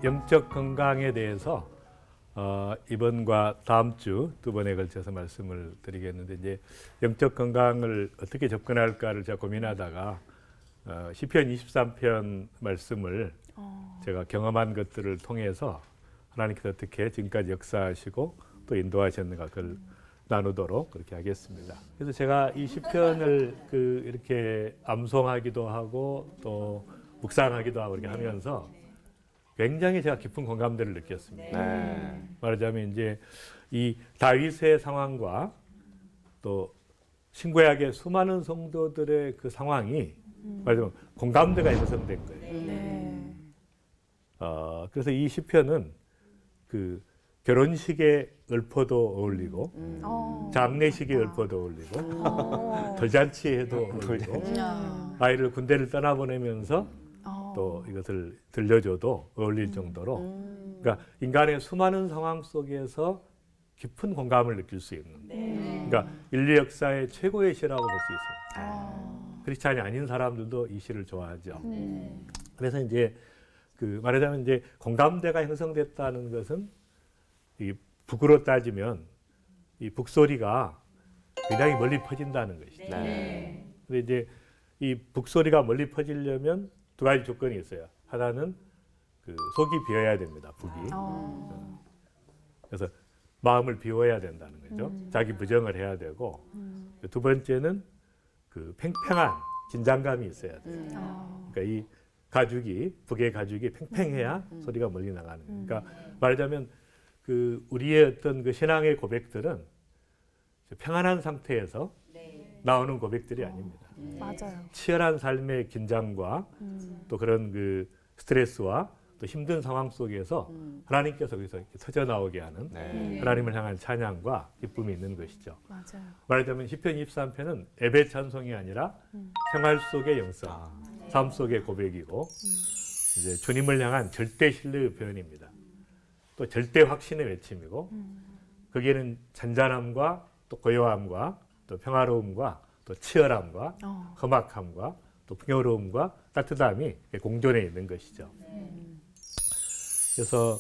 영적 건강에 대해서 이번과 다음 주 두 번에 걸쳐서 말씀을 드리겠는데, 이제 영적 건강을 어떻게 접근할까를 제가 고민하다가 시편 23편 말씀을 제가 경험한 것들을 통해서 하나님께서 어떻게 지금까지 역사하시고 또 인도하셨는가 그걸 나누도록 그렇게 하겠습니다. 그래서 제가 이 시편을 이렇게 암송하기도 하고 또 묵상하기도 하고 이렇게 하면서 굉장히 제가 깊은 공감대를 느꼈습니다. 말하자면 이제 이 다윗의 상황과 또 신구약의 수많은 성도들의 그 상황이 말하자면 공감대가 형성된 거예요. 그래서 이 시편은 그 결혼식의 읊어도 어울리고 장례식의 읊어도 어울리고 돌잔치에도 어울리고 아이를 군대를 떠나보내면서 또 이것을 들려줘도 어울릴 정도로, 그러니까 인간의 수많은 상황 속에서 깊은 공감을 느낄 수 있는, 그러니까 인류 역사의 최고의 시라고 볼 수 있습니다. 크리스찬이 아닌 사람들도 이 시를 좋아하죠. 그래서 이제 말하자면 이제 공감대가 형성됐다는 것은 이 북으로 따지면 이 북소리가 굉장히 멀리 퍼진다는 것이죠. 근데 이제 이 북소리가 멀리 퍼지려면 두 가지 조건이 있어요. 하나는 속이 비어야 됩니다. 북이. 그래서 마음을 비워야 된다는 거죠. 자기 부정을 해야 되고, 두 번째는 팽팽한 긴장감이 있어야 돼요. 그러니까 이 북의 가죽이 팽팽해야 소리가 멀리 나가는 거예요. 그러니까 말하자면 우리의 어떤 신앙의 고백들은 평안한 상태에서 나오는 고백들이 아닙니다. 맞아요. 치열한 삶의 긴장과 또 그런 스트레스와 또 힘든 상황 속에서 하나님께서 거기서 터져 나오게 하는 하나님을 향한 찬양과 기쁨이 있는 것이죠. 맞아요. 말하자면 시편 23편은 예배 찬송이 아니라 생활 속의 영성, 삶 속의 고백이고, 이제 주님을 향한 절대 신뢰의 표현입니다. 또 절대 확신의 외침이고, 거기에는 잔잔함과 또 고요함과 또 평화로움과 또 치열함과 험악함과 또 풍요로움과 따뜻함이 공존해 있는 것이죠. 그래서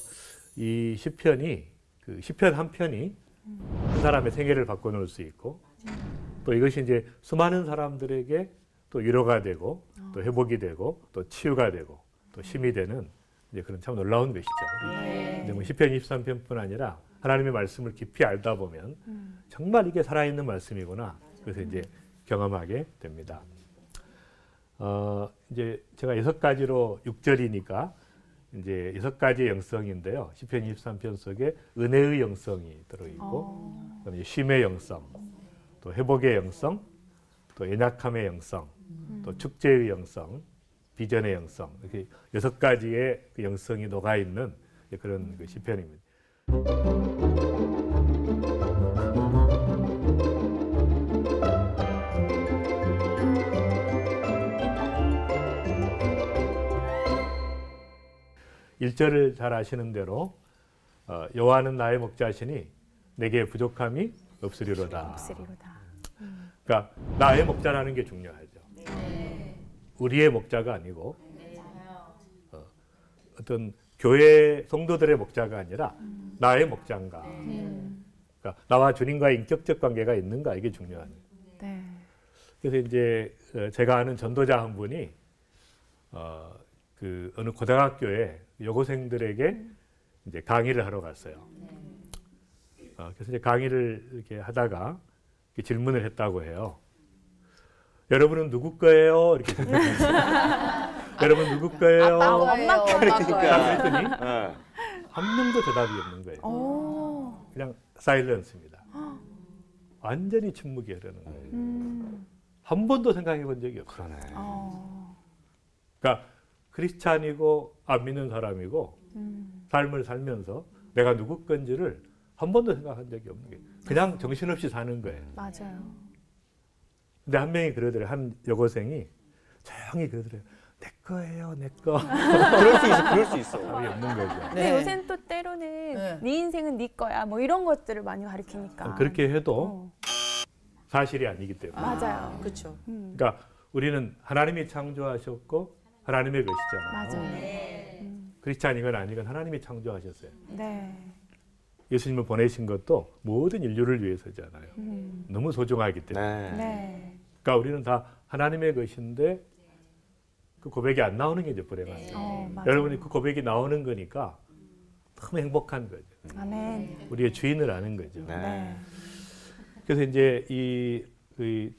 이 시편이 시편 한 편이 한 사람의 생애를 바꿔놓을 수 있고, 또 이것이 이제 수많은 사람들에게 또 위로가 되고 또 회복이 되고 또 치유가 되고 또 힘이 되는 이제 그런 참 놀라운 것이죠. 근데 뭐 시편 23편뿐 아니라 하나님의 말씀을 깊이 알다 보면 정말 이게 살아있는 말씀이구나, 그래서 이제 경험하게 됩니다. 이제 제가 6가지로 6절이니까 이제 6가지의 영성인데요. 시편 23편 속에 은혜의 영성이 들어있고, 그다음에 쉼의 영성, 또 회복의 영성, 또 연약함의 영성, 또 축제의 영성, 비전의 영성, 이렇게 6가지의 영성이 녹아 있는 그런 시편입니다. 1절을 잘 아시는 대로 여호와는 나의 목자시니 내게 부족함이 없으리로다. 그러니까 나의 목자라는 게 중요하죠. 우리의 목자가 아니고 어떤 교회 성도들의 목자가 아니라 나의 목자인가. 그러니까 나와 주님과의 인격적 관계가 있는가, 이게 중요한. 그래서 이제 제가 아는 전도자 한 분이 어느 고등학교에 여고생들에게 이제 강의를 하러 갔어요. 그래서 이제 강의를 이렇게 하다가 이렇게 질문을 했다고 해요. 여러분은 누구 거예요? 이렇게 여러분 누구 거예요? 엄마 거예요. 그랬더니 한 명도 대답이 없는 거예요. 그냥 사일런스입니다. 완전히 침묵이 흐르는 거예요. 한 번도 생각해 본 적이 없어요. 그러니까 크리스찬이고 안 믿는 사람이고 삶을 살면서 내가 누구 건지를 한 번도 생각한 적이 없는 거예요. 그냥 정신없이 사는 거예요. 맞아요. 근데 한 명이 그러더래요. 한 여고생이 조용히 그러더래요. 내 거예요, 내 거. 그럴 수 있어. 답이 없는 거죠. 근데 요새는 또 때로는 네 인생은 네 거야, 뭐 이런 것들을 많이 가르치니까. 그렇게 해도 사실이 아니기 때문에. 맞아요. 그렇죠. 그러니까 우리는 하나님이 창조하셨고 하나님의 것이잖아요. 맞아요. 크리스찬이건 아니건 하나님이 창조하셨어요. 네. 예수님을 보내신 것도 모든 인류를 위해서잖아요. 너무 소중하기 때문에. 네. 네. 그러니까 우리는 다 하나님의 것인데 그 고백이 안 나오는 게 이제 불행합니다. 맞아요. 여러분이 그 고백이 나오는 거니까 너무 행복한 거죠. 아멘. 우리의 주인을 아는 거죠. 네. 네. 그래서 이제 이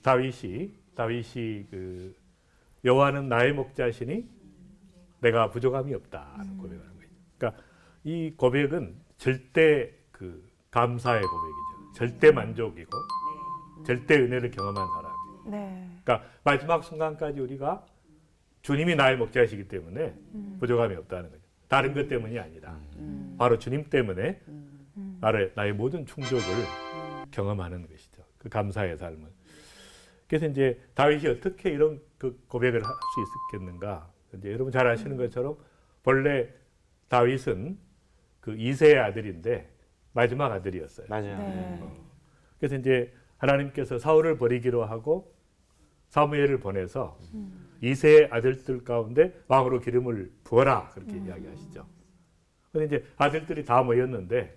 다윗이 그 여호와는 나의 목자시니 내가 부족함이 없다는 고백을 하는 거죠. 그러니까 이 고백은 절대 그 감사의 고백이죠. 절대 만족이고 절대 은혜를 경험한 사람이에요. 네. 그러니까 마지막 순간까지 우리가 주님이 나의 목자시기 때문에 부족함이 없다는 거죠. 다른 것 때문이 아니라 바로 주님 때문에 나의 모든 충족을 경험하는 것이죠. 그 감사의 삶은. 그래서 이제 다윗이 어떻게 이런 그 고백을 할 수 있었겠는가? 이제 여러분 잘 아시는 것처럼 본래 다윗은 그 이새의 아들인데 마지막 아들이었어요. 맞아요. 네. 그래서 이제 하나님께서 사울을 버리기로 하고 사무엘을 보내서 이새의 아들들 가운데 왕으로 기름을 부어라 그렇게 이야기하시죠. 그런데 이제 아들들이 다 모였는데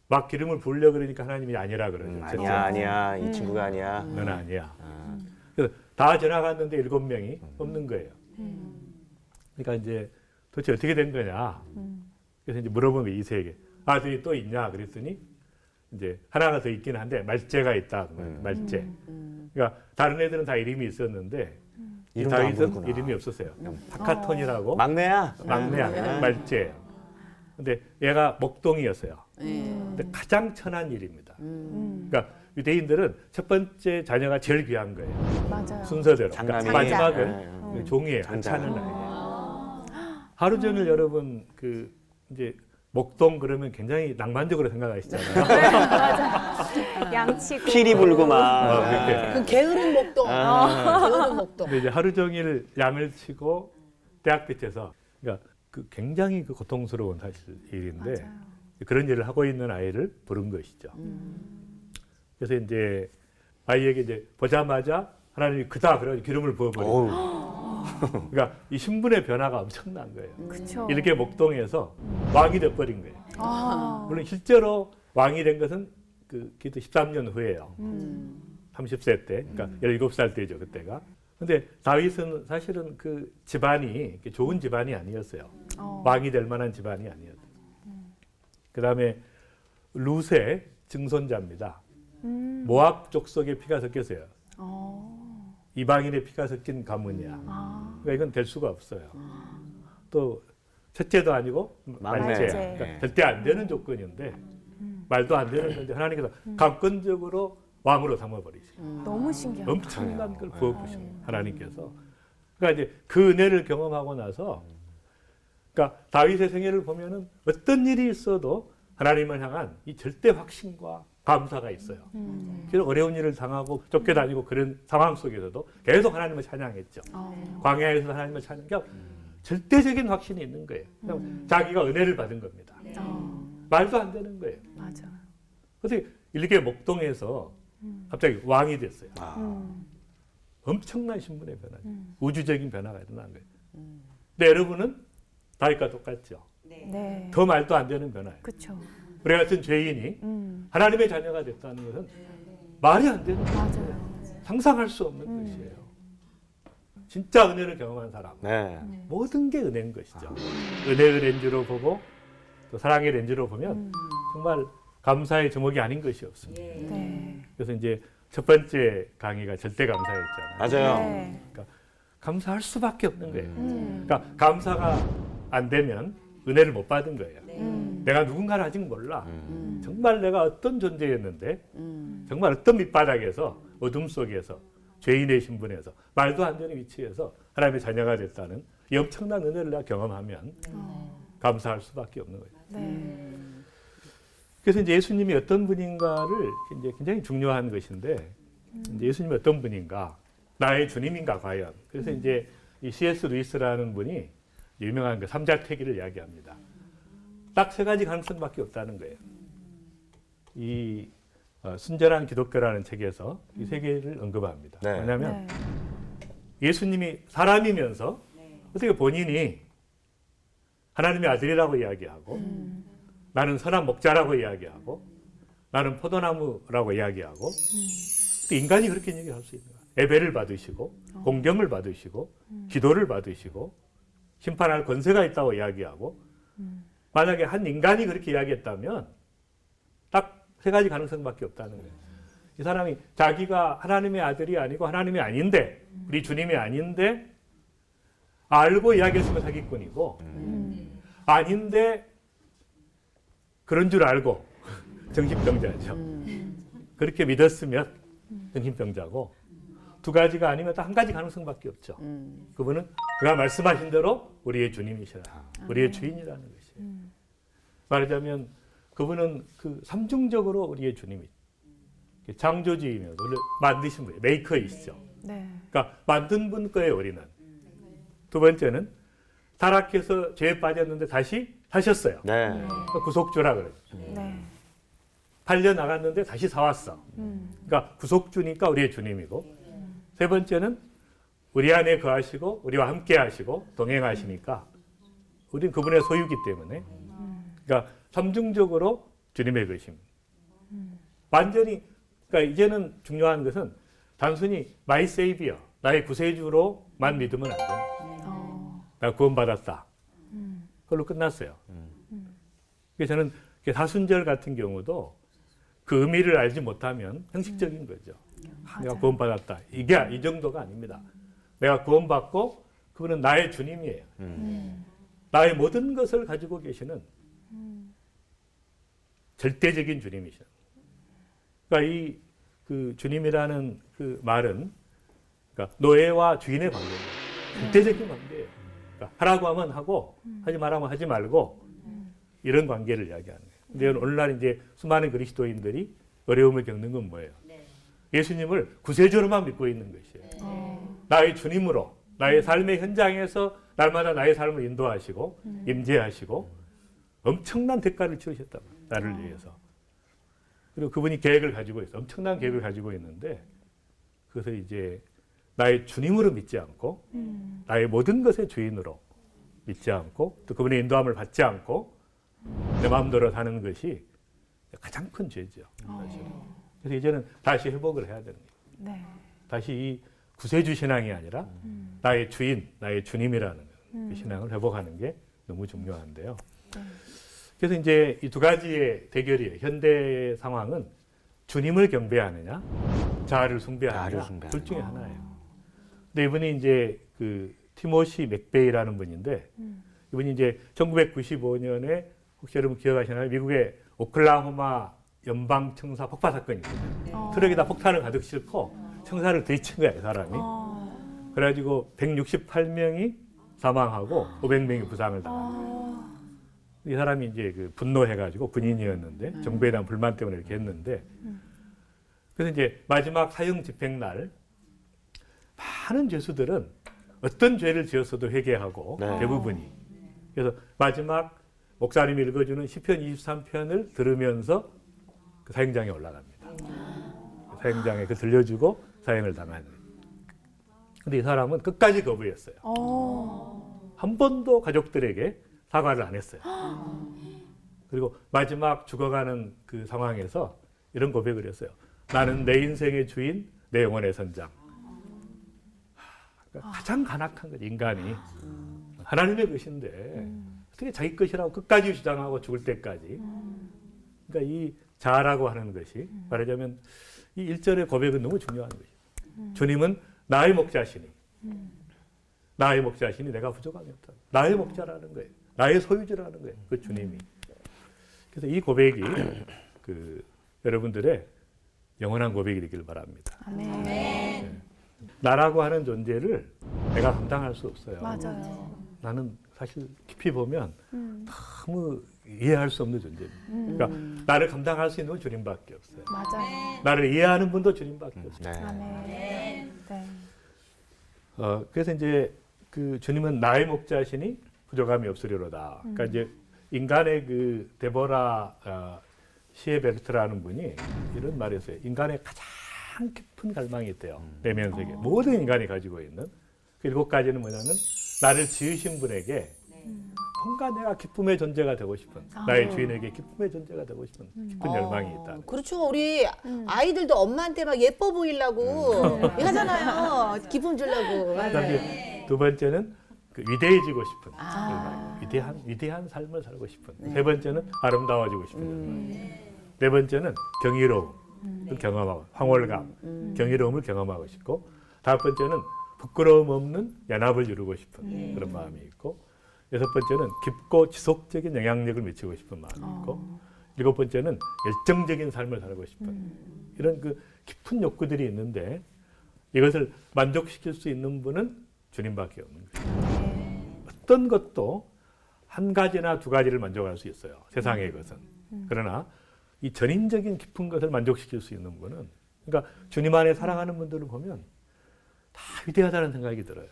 막 기름을 부으려고 그러니까 하나님이 아니라 그러죠. 아니야. 이 친구가 아니야. 너는 아니야. 그래서 다 지나갔는데 7명이 없는 거예요. 그러니까 이제 도대체 어떻게 된 거냐. 그래서 이제 물어본 거예요, 이새에게. 아들이 또 있냐 그랬더니 이제 하나가 더 있긴 한데 말제가 있다. 말제. 그러니까 다른 애들은 다 이름이 있었는데 이름도 안 다윗은 부르구나. 이름이 없었어요. 파카톤이라고 막내야. 막내야 말제예요. 근데 얘가 목동이었어요. 근데 가장 천한 일입니다. 그러니까 유대인들은 첫 번째 자녀가 제일 귀한 거예요. 맞아요. 순서대로. 장남이. 그러니까 마지막은 종이에요. 장자. 하찮은 아이예요. 하루 종일 여러분 그 이제 목동 그러면 굉장히 낭만적으로 생각하시잖아요. 맞아. 양치고. 피리 불고 막. 그렇게. 그 게으른 목동. 게으른 목동. 근데 이제 하루 종일 양을 치고 대학 빛에서 그러니까 그 굉장히 그 고통스러운 사실 일인데 맞아요. 그런 일을 하고 있는 아이를 부른 것이죠. 그래서 이제 아이에게 이제 보자마자 하나님이 그다 그래가지고 기름을 부어버려요. 그러니까 이 신분의 변화가 엄청난 거예요. 그쵸. 이렇게 목동에서 왕이 돼버린 거예요. 아. 물론 실제로 왕이 된 것은 그 기도 13년 후예요. 30세 때, 그러니까 17살 때죠 그때가. 근데 다윗은 사실은 그 집안이 좋은 집안이 아니었어요. 왕이 될 만한 집안이 아니었어요. 그다음에 룻의 증손자입니다. 모압 족속의 피가 섞였어요. 이방인의 피가 섞인 가문이야. 그러니까 이건 될 수가 없어요. 또 첫째도 아니고 말째. 그러니까 절대 안 되는 조건인데 말도 안 되는 건데 하나님께서 강권적으로 왕으로 삼아버리시고 너무 신기하다. 엄청난 걸 부어부시고 하나님께서. 그러니까 이제 그 은혜를 경험하고 나서 그러니까 다윗의 생애를 보면은 어떤 일이 있어도 하나님을 향한 이 절대 확신과 감사가 있어요. 비록 어려운 일을 당하고 쫓겨다니고 그런 상황 속에서도 계속 하나님을 찬양했죠. 광야에서 하나님을 찬양하고 절대적인 확신이 있는 거예요. 그냥 자기가 은혜를 받은 겁니다. 말도 안 되는 거예요. 맞아. 어떻게 이렇게 목동에서 갑자기 왕이 됐어요. 엄청난 신분의 변화, 우주적인 변화가 일어난 거예요. 근데 여러분은 다윗과 똑같죠. 네. 더 말도 안 되는 변화예요. 그쵸. 우리 같은 죄인이 하나님의 자녀가 됐다는 것은 말이 안 되는 거예요. 맞아요. 상상할 수 없는 것이에요. 진짜 은혜를 경험한 사람, 네. 모든 게 은혜인 것이죠. 은혜의 렌즈로 보고 또 사랑의 렌즈로 보면 정말 감사의 제목이 아닌 것이 없습니다. 네. 그래서 이제 첫 번째 강의가 절대 감사였잖아요. 맞아요. 네. 그러니까 감사할 수밖에 없는 거예요. 그러니까 감사가 안 되면 은혜를 못 받은 거예요. 내가 누군가를 아직 몰라. 정말 내가 어떤 존재였는데 정말 어떤 밑바닥에서 어둠 속에서 죄인의 신분에서 말도 안 되는 위치에서 하나님의 자녀가 됐다는 이 엄청난 은혜를 내가 경험하면 감사할 수밖에 없는 거예요. 네. 그래서 이제 예수님이 어떤 분인가를 이제 굉장히 중요한 것인데 이제 예수님이 어떤 분인가, 나의 주님인가 과연. 그래서 이제 이 C.S. 루이스라는 분이 유명한 그 삼자태기를 이야기합니다. 딱 세 가지 가능성밖에 없다는 거예요. 이 순전한 기독교라는 책에서 이 세 개를 언급합니다. 네. 왜냐하면 네. 예수님이 사람이면서 어떻게 본인이 하나님의 아들이라고 이야기하고 나는 선한 목자라고 이야기하고 나는 포도나무라고 이야기하고 또 인간이 그렇게 얘기할 수 있는 거야. 예배를 받으시고 공경을 받으시고 기도를 받으시고 심판할 권세가 있다고 이야기하고 만약에 한 인간이 그렇게 이야기했다면 딱 세 가지 가능성밖에 없다는 거예요. 이 사람이 자기가 하나님의 아들이 아니고 하나님이 아닌데 우리 주님이 아닌데 알고 이야기했으면 사기꾼이고 아닌데 그런 줄 알고 정신병자죠. 그렇게 믿었으면 정신병자고 두 가지가 아니면 딱 한 가지 가능성밖에 없죠. 그분은 그가 말씀하신 대로 우리의 주님이시라. 우리의 주인이라는 것이에요. 말하자면 그분은 그 삼중적으로 우리의 주님이 창조주이며 만드신 분이에요. 메이커이시죠. 네. 그러니까 만든 분 거예요, 우리는. 두 번째는 타락해서 죄에 빠졌는데 다시 사셨어요. 네. 구속주라 그래요. 네. 팔려 나갔는데 다시 사왔어. 그러니까 구속주니까 우리의 주님이고 세 번째는 우리 안에 거하시고 우리와 함께 하시고 동행하시니까 우리는 그분의 소유기 때문에 그러니까 삼중적으로 주님의 것입니다. 완전히 그러니까 이제는 중요한 것은 단순히 마이 세이비어 나의 구세주로만 믿으면 안 돼요. 나 구원받았다. 그걸로 끝났어요. 그래서 저는 사순절 같은 경우도 그 의미를 알지 못하면 형식적인 거죠. 내가 구원받았다. 이게 이 정도가 아닙니다. 내가 구원받고 그분은 나의 주님이에요. 나의 모든 것을 가지고 계시는 절대적인 주님이셔. 그러니까 이 그 주님이라는 그 말은 그러니까 노예와 주인의 관계입니다. 절대적인 관계예요. 그러니까 하라고 하면 하고 하지 말라면 하지 말고 이런 관계를 이야기하는 거예요. 근데 오늘날 이제 수많은 그리스도인들이 어려움을 겪는 건 뭐예요? 예수님을 구세주로만 믿고 있는 것이에요. 나의 주님으로 나의 삶의 현장에서 날마다 나의 삶을 인도하시고 임재하시고 엄청난 대가를 치르셨다. 나를 위해서. 그리고 그분이 계획을 가지고 있어. 엄청난 계획을 가지고 있는데 그것을 이제 나의 주님으로 믿지 않고 나의 모든 것의 주인으로 믿지 않고 또 그분의 인도함을 받지 않고 내 마음대로 사는 것이 가장 큰 죄죠. 사실은. 그래서 이제는 다시 회복을 해야 되는 거예요. 네. 다시 이 구세주 신앙이 아니라 나의 주인, 나의 주님이라는 그 신앙을 회복하는 게 너무 중요한데요. 그래서 이제 이 두 가지의 대결이에요. 현대 상황은 주님을 경배하느냐, 자아를 숭배하느냐, 둘 중에 하나예요. 근데 이분이 이제 그 티모시 맥베이라는 분인데 이분이 이제 1995년에 혹시 여러분 기억하시나요? 미국의 오클라호마 연방 청사 폭파 사건이 있거든요. 트럭에다 폭탄을 가득 싣고 청사를 들이친 거야, 이 사람이. 그래가지고 168명이 사망하고 500명이 부상을 당한 거예요. 이 사람이 이제 그 분노해가지고 군인이었는데 정부에 대한 불만 때문에 이렇게 했는데 그래서 이제 마지막 사형 집행 날 많은 죄수들은 어떤 죄를 지었어도 회개하고 네. 대부분이 그래서 마지막 목사님이 읽어주는 시편 23편을 들으면서 그 사형장에 올라갑니다. 사형장에 그 들려주고 사형을 당하는. 근데 이 사람은 끝까지 거부했어요. 한 번도 가족들에게 사과를 안 했어요. 그리고 마지막 죽어가는 그 상황에서 이런 고백을 했어요. 나는 내 인생의 주인, 내 영혼의 선장. 그러니까 가장 간악한 것, 인간이. 하나님의 것인데 어떻게 자기 것이라고 끝까지 주장하고 죽을 때까지. 그러니까 이 자아라고 하는 것이 말하자면 이 1절의 고백은 너무 중요한 것이에요. 주님은 나의 목자시니 나의 목자시니 내가 부족함이 없다. 나의 목자라는 거예요. 나의 소유주라는 거예요. 그 주님이. 그래서 이 고백이 그 여러분들의 영원한 고백이 되길 바랍니다. 아멘. 네. 나라고 하는 존재를 내가 감당할 수 없어요. 맞아요. 나는 사실 깊이 보면 너무 이해할 수 없는 존재입니다. 그러니까 나를 감당할 수 있는 건 주님밖에 없어요. 맞아요. 나를 이해하는 분도 주님밖에 없어요. 네. 아멘. 네. 그래서 이제 그 주님은 나의 목자시니 부족함이 없으리로다. 그러니까 이제 인간의 그 데보라 시에베르트라는 분이 이런 말을 했어요. 인간의 가장 깊은 갈망이 있대요. 내면 세계. 모든 인간이 가지고 있는 그 7가지는 뭐냐면 나를 지으신 분에게 뭔가 내가 기쁨의 존재가 되고 싶은 나의 주인에게 기쁨의 존재가 되고 싶은 깊은 열망이 있다. 그렇죠. 우리 아이들도 엄마한테 막 예뻐 보이려고 하잖아요. 기쁨 주려고. 그다음에 두 번째는 그 위대해지고 싶은 열망, 위대한 삶을 살고 싶은. 세 번째는 아름다워지고 싶은 열망. 네 번째는 경이로움을 경험하고 황홀감, 경이로움을 경험하고 싶고, 다섯 번째는 부끄러움 없는 연합을 이루고 싶은 그런 마음이 있고, 여섯 번째는 깊고 지속적인 영향력을 미치고 싶은 마음이 있고, 일곱 번째는 열정적인 삶을 살고 싶은 이런 그 깊은 욕구들이 있는데, 이것을 만족시킬 수 있는 분은 주님밖에 없는 거예요. 어떤 것도 한 가지나 두 가지를 만족할 수 있어요, 세상의 것은. 그러나 이 전인적인 깊은 것을 만족시킬 수 있는 분은, 그러니까 주님 안에 사랑하는 분들을 보면 다 위대하다는 생각이 들어요.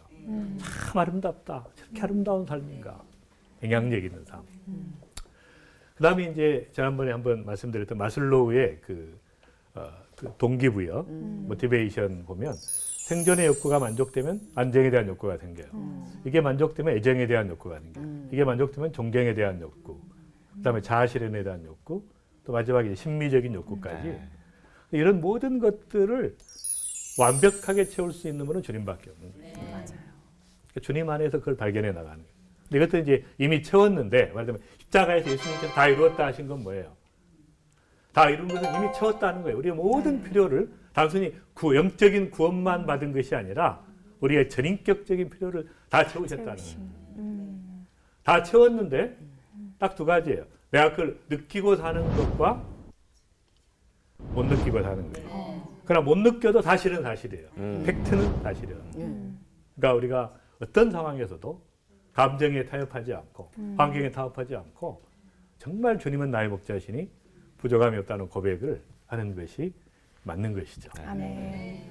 참 아름답다. 저렇게 아름다운 삶인가. 영향력 있는 삶. 그 다음에 이제 지난번에 한번 말씀드렸던 마슬로우의 그 동기부여, 모티베이션 보면 생존의 욕구가 만족되면 안정에 대한 욕구가 생겨요. 이게 만족되면 애정에 대한 욕구가 생겨요. 이게 만족되면 존경에 대한 욕구, 그 다음에 자아실현에 대한 욕구, 또 마지막에 심미적인 욕구까지. 이런 모든 것들을 완벽하게 채울 수 있는 분은 주님밖에 없는 거예요. 그러니까 주님 안에서 그걸 발견해 나가는 거예요. 근데 이것도 이제 이미 채웠는데, 말하자면 십자가에서 예수님께서 다 이루었다 하신 건 뭐예요? 다 이룬 것은 이미 채웠다는 거예요. 우리의 모든 필요를 단순히 영적인 구원만 받은 것이 아니라 우리의 전인격적인 필요를 다 채우셨다는 거예요. 다 채웠는데 딱 두 가지예요. 내가 그걸 느끼고 사는 것과 못 느끼고 사는 거예요. 그러나 못 느껴도 사실은 사실이에요. 팩트는 사실이에요. 그러니까 우리가 어떤 상황에서도 감정에 타협하지 않고 환경에 타협하지 않고 정말 주님은 나의 목자시니 부족함이 없다는 고백을 하는 것이 맞는 것이죠. 아멘.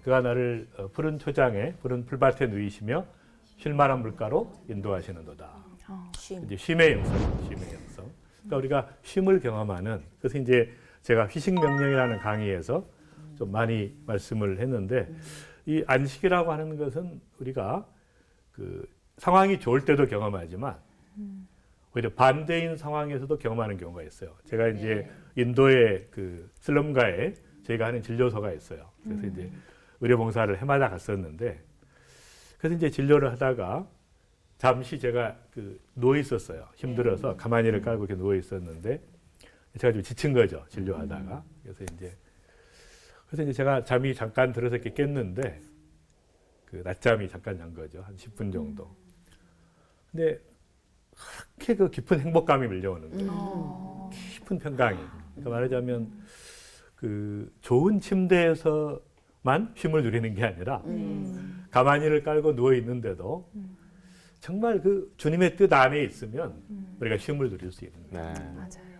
그가 나를 푸른 초장에 푸른 풀밭에 누이시며 쉴만한 물가로 인도하시는도다. 이제 쉼의 영성, 쉼의 영성. 그러니까 우리가 쉼을 경험하는, 그래서 이제 제가 휴식 명령이라는 강의에서 좀 많이 말씀을 했는데, 이 안식이라고 하는 것은 우리가 그 상황이 좋을 때도 경험하지만 오히려 반대인 상황에서도 경험하는 경우가 있어요. 제가 이제 인도의 그 슬럼가에 저희가 하는 진료소가 있어요. 그래서 이제 의료봉사를 해마다 갔었는데, 그래서 이제 진료를 하다가 잠시 제가 그 누워 있었어요. 힘들어서 가만히를 깔고 이렇게 누워 있었는데, 제가 좀 지친 거죠, 진료하다가. 그래서 이제 제가 잠이 잠깐 들어서 이렇게 깼는데, 그 낮잠이 잠깐 잔 거죠, 한 10분 정도. 근데 그렇게 그 깊은 행복감이 밀려오는 거예요. 깊은 평강이. 그러니까 말하자면 그 좋은 침대에서만 쉼을 누리는 게 아니라 가만히를 깔고 누워 있는데도 정말 그 주님의 뜻 안에 있으면 우리가 쉼을 누릴 수 있는 거예요. 맞아요.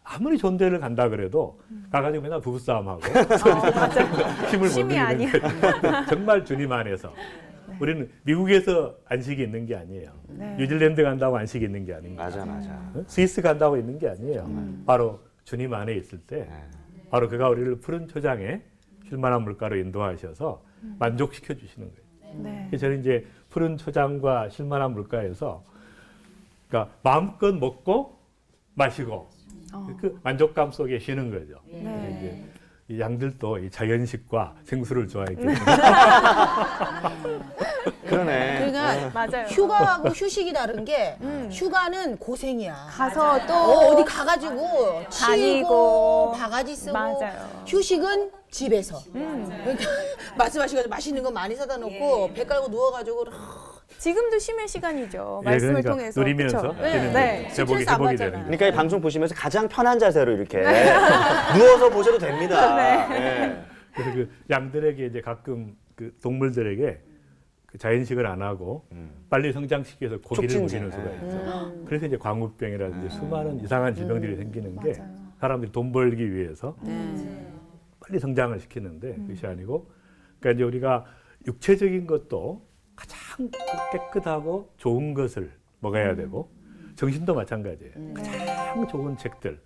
아무리 좋은 데를 간다 그래도 가가지고 맨날 부부싸움하고 힘을 못 쉼이 누리는 거예요. 정말 주님 안에서. 우리는 미국에서 안식이 있는 게 아니에요. 뉴질랜드 간다고 안식이 있는 게 아닌 거예요. 맞아. 스위스 간다고 있는 게 아니에요. 바로 주님 안에 있을 때 바로 그가 우리를 푸른 초장에 쉴만한 물가로 인도하셔서 만족시켜 주시는 거예요. 네. 그래서 저는 이제 푸른 초장과 쉴만한 물가에서, 그러니까 마음껏 먹고 마시고 그 만족감 속에 쉬는 거죠. 이제 이 양들도 이 자연식과 생수를 좋아하기 때문에. 그러네. 그러니까 맞아요. 휴가하고 휴식이 다른 게 휴가는 고생이야. 가서 또 어디 가가지고 다니고. 치고 바가지 쓰고. 맞아요. 휴식은 집에서. 그러니까 말씀하신 거 맛있는 거 많이 사다 놓고 배 깔고 누워가지고 지금도 쉼의 시간이죠. 예, 말씀을 그러니까 통해서. 누리면서 그쵸? 되는 네. 거죠. 스트레스 안 회복이 받잖아요. 되는 거죠. 그러니까 이 방송 보시면서 가장 편한 자세로 이렇게 누워서 보셔도 됩니다. 예. 그래서 그 양들에게 이제 가끔 그 동물들에게 그 자연식을 안 하고 빨리 성장시켜서 고기를 촉진제. 먹이는 수가 있죠. 그래서 이제 광우병이라든지 수많은 이상한 질병들이 생기는 게 사람들이 돈 벌기 위해서 빨리 성장을 시키는데 그것이 아니고, 그러니까 이제 우리가 육체적인 것도 가장 깨끗하고 좋은 것을 먹어야 되고 정신도 마찬가지예요. 가장 좋은 책들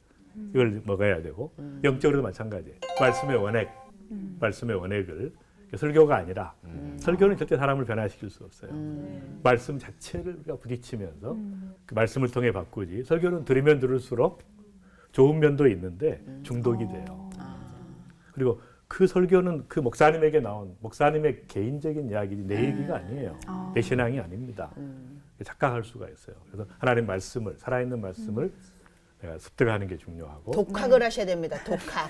이걸 먹어야 되고 영적으로도 마찬가지예요. 말씀의 원액, 말씀의 원액을 설교가 아니라 설교는 절대 사람을 변화시킬 수 없어요. 말씀 자체를 우리가 부딪히면서 그 말씀을 통해 바꾸지. 설교는 들으면 들을수록 좋은 면도 있는데 중독이 돼요. 그리고 그 설교는 그 목사님에게 나온 목사님의 개인적인 이야기지 내 얘기가 아니에요. 내 신앙이 아닙니다. 착각할 수가 있어요. 그래서 하나님 말씀을 살아있는 말씀을 내가 습득하는 게 중요하고 독학을 하셔야 됩니다. 독학.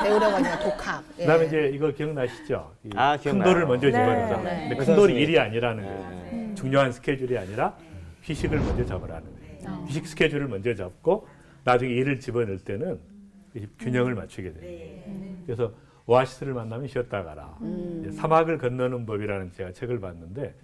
배우라고 하냐 독학. 예. 그다음에 이제 이거 기억나시죠? 큰 기억나요. 돌을 먼저 집어넣어서 네. 근데 큰 돌이 일이 아니라는 거예요. 중요한 스케줄이 아니라 휴식을 먼저 잡으라는 거예요. 휴식 스케줄을 먼저 잡고 나중에 일을 집어넣을 때는 균형을 맞추게 돼요. 그래서 오아시스를 만나면 쉬었다 가라. 이제 사막을 건너는 법이라는 제가 책을 봤는데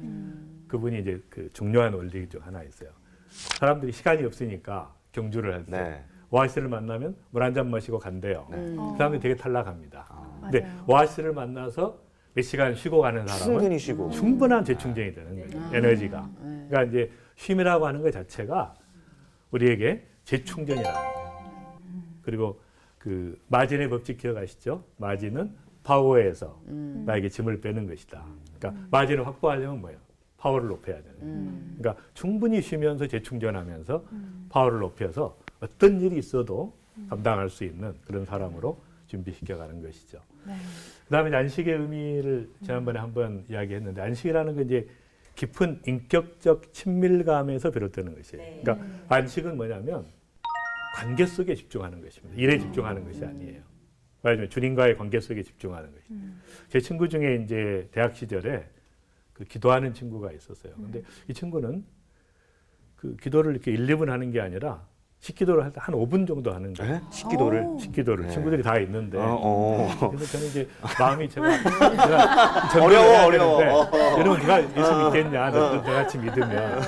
그분이 이제 그 중요한 원리 중 하나 있어요. 사람들이 시간이 없으니까 경주를 할 때 네. 오아시스를 만나면 물 한 잔 마시고 간대요. 그 사람들이 되게 탈락합니다. 근데 맞아요. 오아시스를 만나서 몇 시간 쉬고 가는 사람은 충분히 쉬고. 충분한 재충전이 되는 거예요. 에너지가. 그러니까 이제 쉼이라고 하는 것 자체가 우리에게 재충전이라는 거예요. 그리고 그 마진의 법칙 기억하시죠? 마진은 파워에서 나에게 짐을 빼는 것이다. 그러니까 마진을 확보하려면 뭐예요? 파워를 높여야 되는 거예요. 그러니까 충분히 쉬면서 재충전하면서 파워를 높여서 어떤 일이 있어도 감당할 수 있는 그런 사람으로 준비시켜가는 것이죠. 네. 그다음에 안식의 의미를 지난번에 한번 이야기했는데 안식이라는 건 이제 깊은 인격적 친밀감에서 비롯되는 것이에요. 그러니까 안식은 뭐냐면 관계 속에 집중하는 것입니다. 일에 집중하는 것이 아니에요. 말하자면 주님과의 관계 속에 집중하는 것이. 제 친구 중에 이제 대학 시절에 그 기도하는 친구가 있었어요. 근데 이 친구는 그 기도를 이렇게 1, 2분 하는 게 아니라 식기도를 할 때 한 5분 정도 하는 거예요. 네? 식기도를. 식기도를 네. 친구들이 다 있는데 그래서 저는 이제 마음이 제가 어려워. 여러분 제가 예수 믿겠냐 저같이 믿으면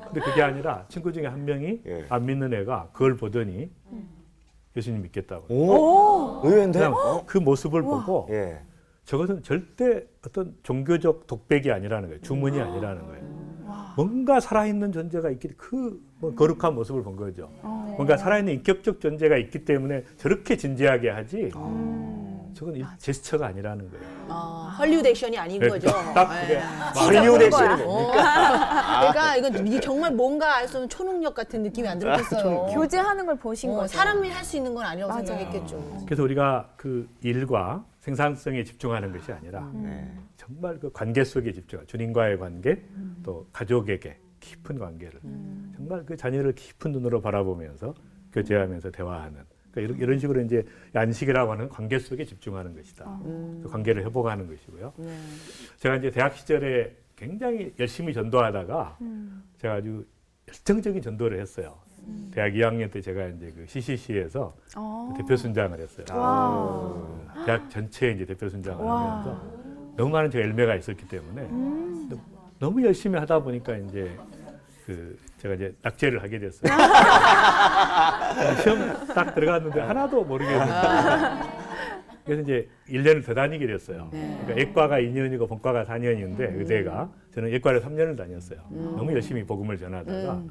근데 그게 아니라 친구 중에 한 명이 예. 안 믿는 애가 그걸 보더니 예수님 믿겠다고 오, 의외인데? 그냥 그 모습을 보고 예. 저것은 절대 어떤 종교적 독백이 아니라는 거예요. 주문이 아니라는 거예요. 뭔가 살아있는 존재가 있기 뭐 거룩한 모습을 본 거죠. 뭔가 살아있는 인격적 존재가 있기 때문에 저렇게 진지하게 하지 저건 제스처가 아니라는 거예요. 헐리우드 액션이 아닌 거죠. 딱 그게 헐리우드 본 액션이 거야. 뭡니까? 내가 이건 이게 정말 뭔가 알 수 없는 초능력 같은 느낌이 안 들었겠어요. 교제하는 걸 보신 거죠. 사람이 할 수 있는 건 아니라고 맞아요. 생각했겠죠. 그래서 우리가 그 일과 생산성에 집중하는 것이 아니라 정말 그 관계 속에 집중하는 주님과의 관계 또 가족에게 깊은 관계를 정말 그 자녀를 깊은 눈으로 바라보면서 교제하면서 대화하는 그러니까 이런 식으로 이제 안식이라고 하는 관계 속에 집중하는 것이다. 그 관계를 회복하는 것이고요. 제가 이제 대학 시절에 굉장히 열심히 전도하다가 제가 아주 열정적인 전도를 했어요. 대학 2학년 때 제가 이제 그 CCC에서 대표 순장을 했어요. 대학 전체에 이제 대표 순장을 하면서 너무 많은 제가 열매가 있었기 때문에 너무 열심히 하다 보니까 이제 그 제가 이제 낙제를 하게 됐어요. 시험 딱 들어갔는데 하나도 모르겠는데 그래서 이제 1년을 더 다니게 됐어요. 그러니까 예과가 2년이고 본과가 4년인데 의대가 저는 예과를 3년을 다녔어요. 너무 열심히 복음을 전하다가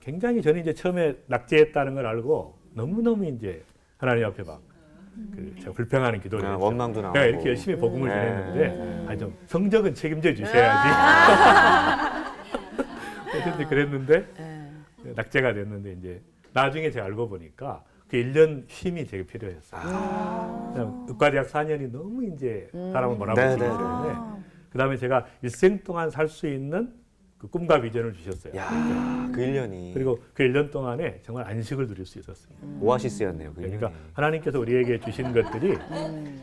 굉장히 저는 이제 처음에 낙제했다는 걸 알고 너무너무 이제 하나님 앞에 막 제가 불평하는 기도를 했죠. 원망도 나오고. 내가 이렇게 열심히 복음을 전했는데 아니 좀 성적은 책임져 주셔야지. 어쨌든 그랬는데 낙제가 됐는데 이제 나중에 제가 알고 보니까 그 1년 쉼이 되게 필요했어요. 그냥 의과대학 4년이 너무 이제 사람을 몰아붙이기 때문에 그 다음에 제가 일생 동안 살 수 있는 그 꿈과 비전을 주셨어요. 야, 그 1년이. 그리고 그 1년 동안에 정말 안식을 누릴 수 있었습니다. 오아시스였네요. 그 그러니까 1년이. 하나님께서 우리에게 주신 것들이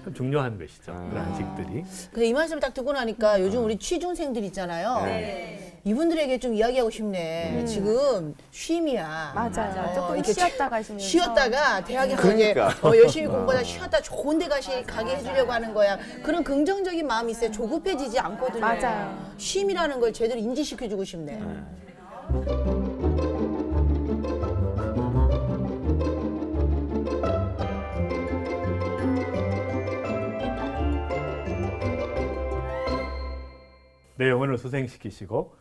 참 중요한 것이죠. 그런 안식들이. 근데 이 말씀을 딱 듣고 나니까 요즘 우리 취중생들 있잖아요. 이분들에게 좀 이야기하고 싶네. 지금 쉼이야. 맞아요. 조금 이렇게 쉬었다 가시면서. 쉬었다가 대학에서 그러니까. 이제 열심히 공부하다 쉬었다 좋은 데 가게 해주려고 하는 거야. 그런 긍정적인 마음이 있어야 조급해지지 않거든요. 맞아요. 쉼이라는 걸 제대로 인지시켜주고 싶네. 내 영혼을 소생시키시고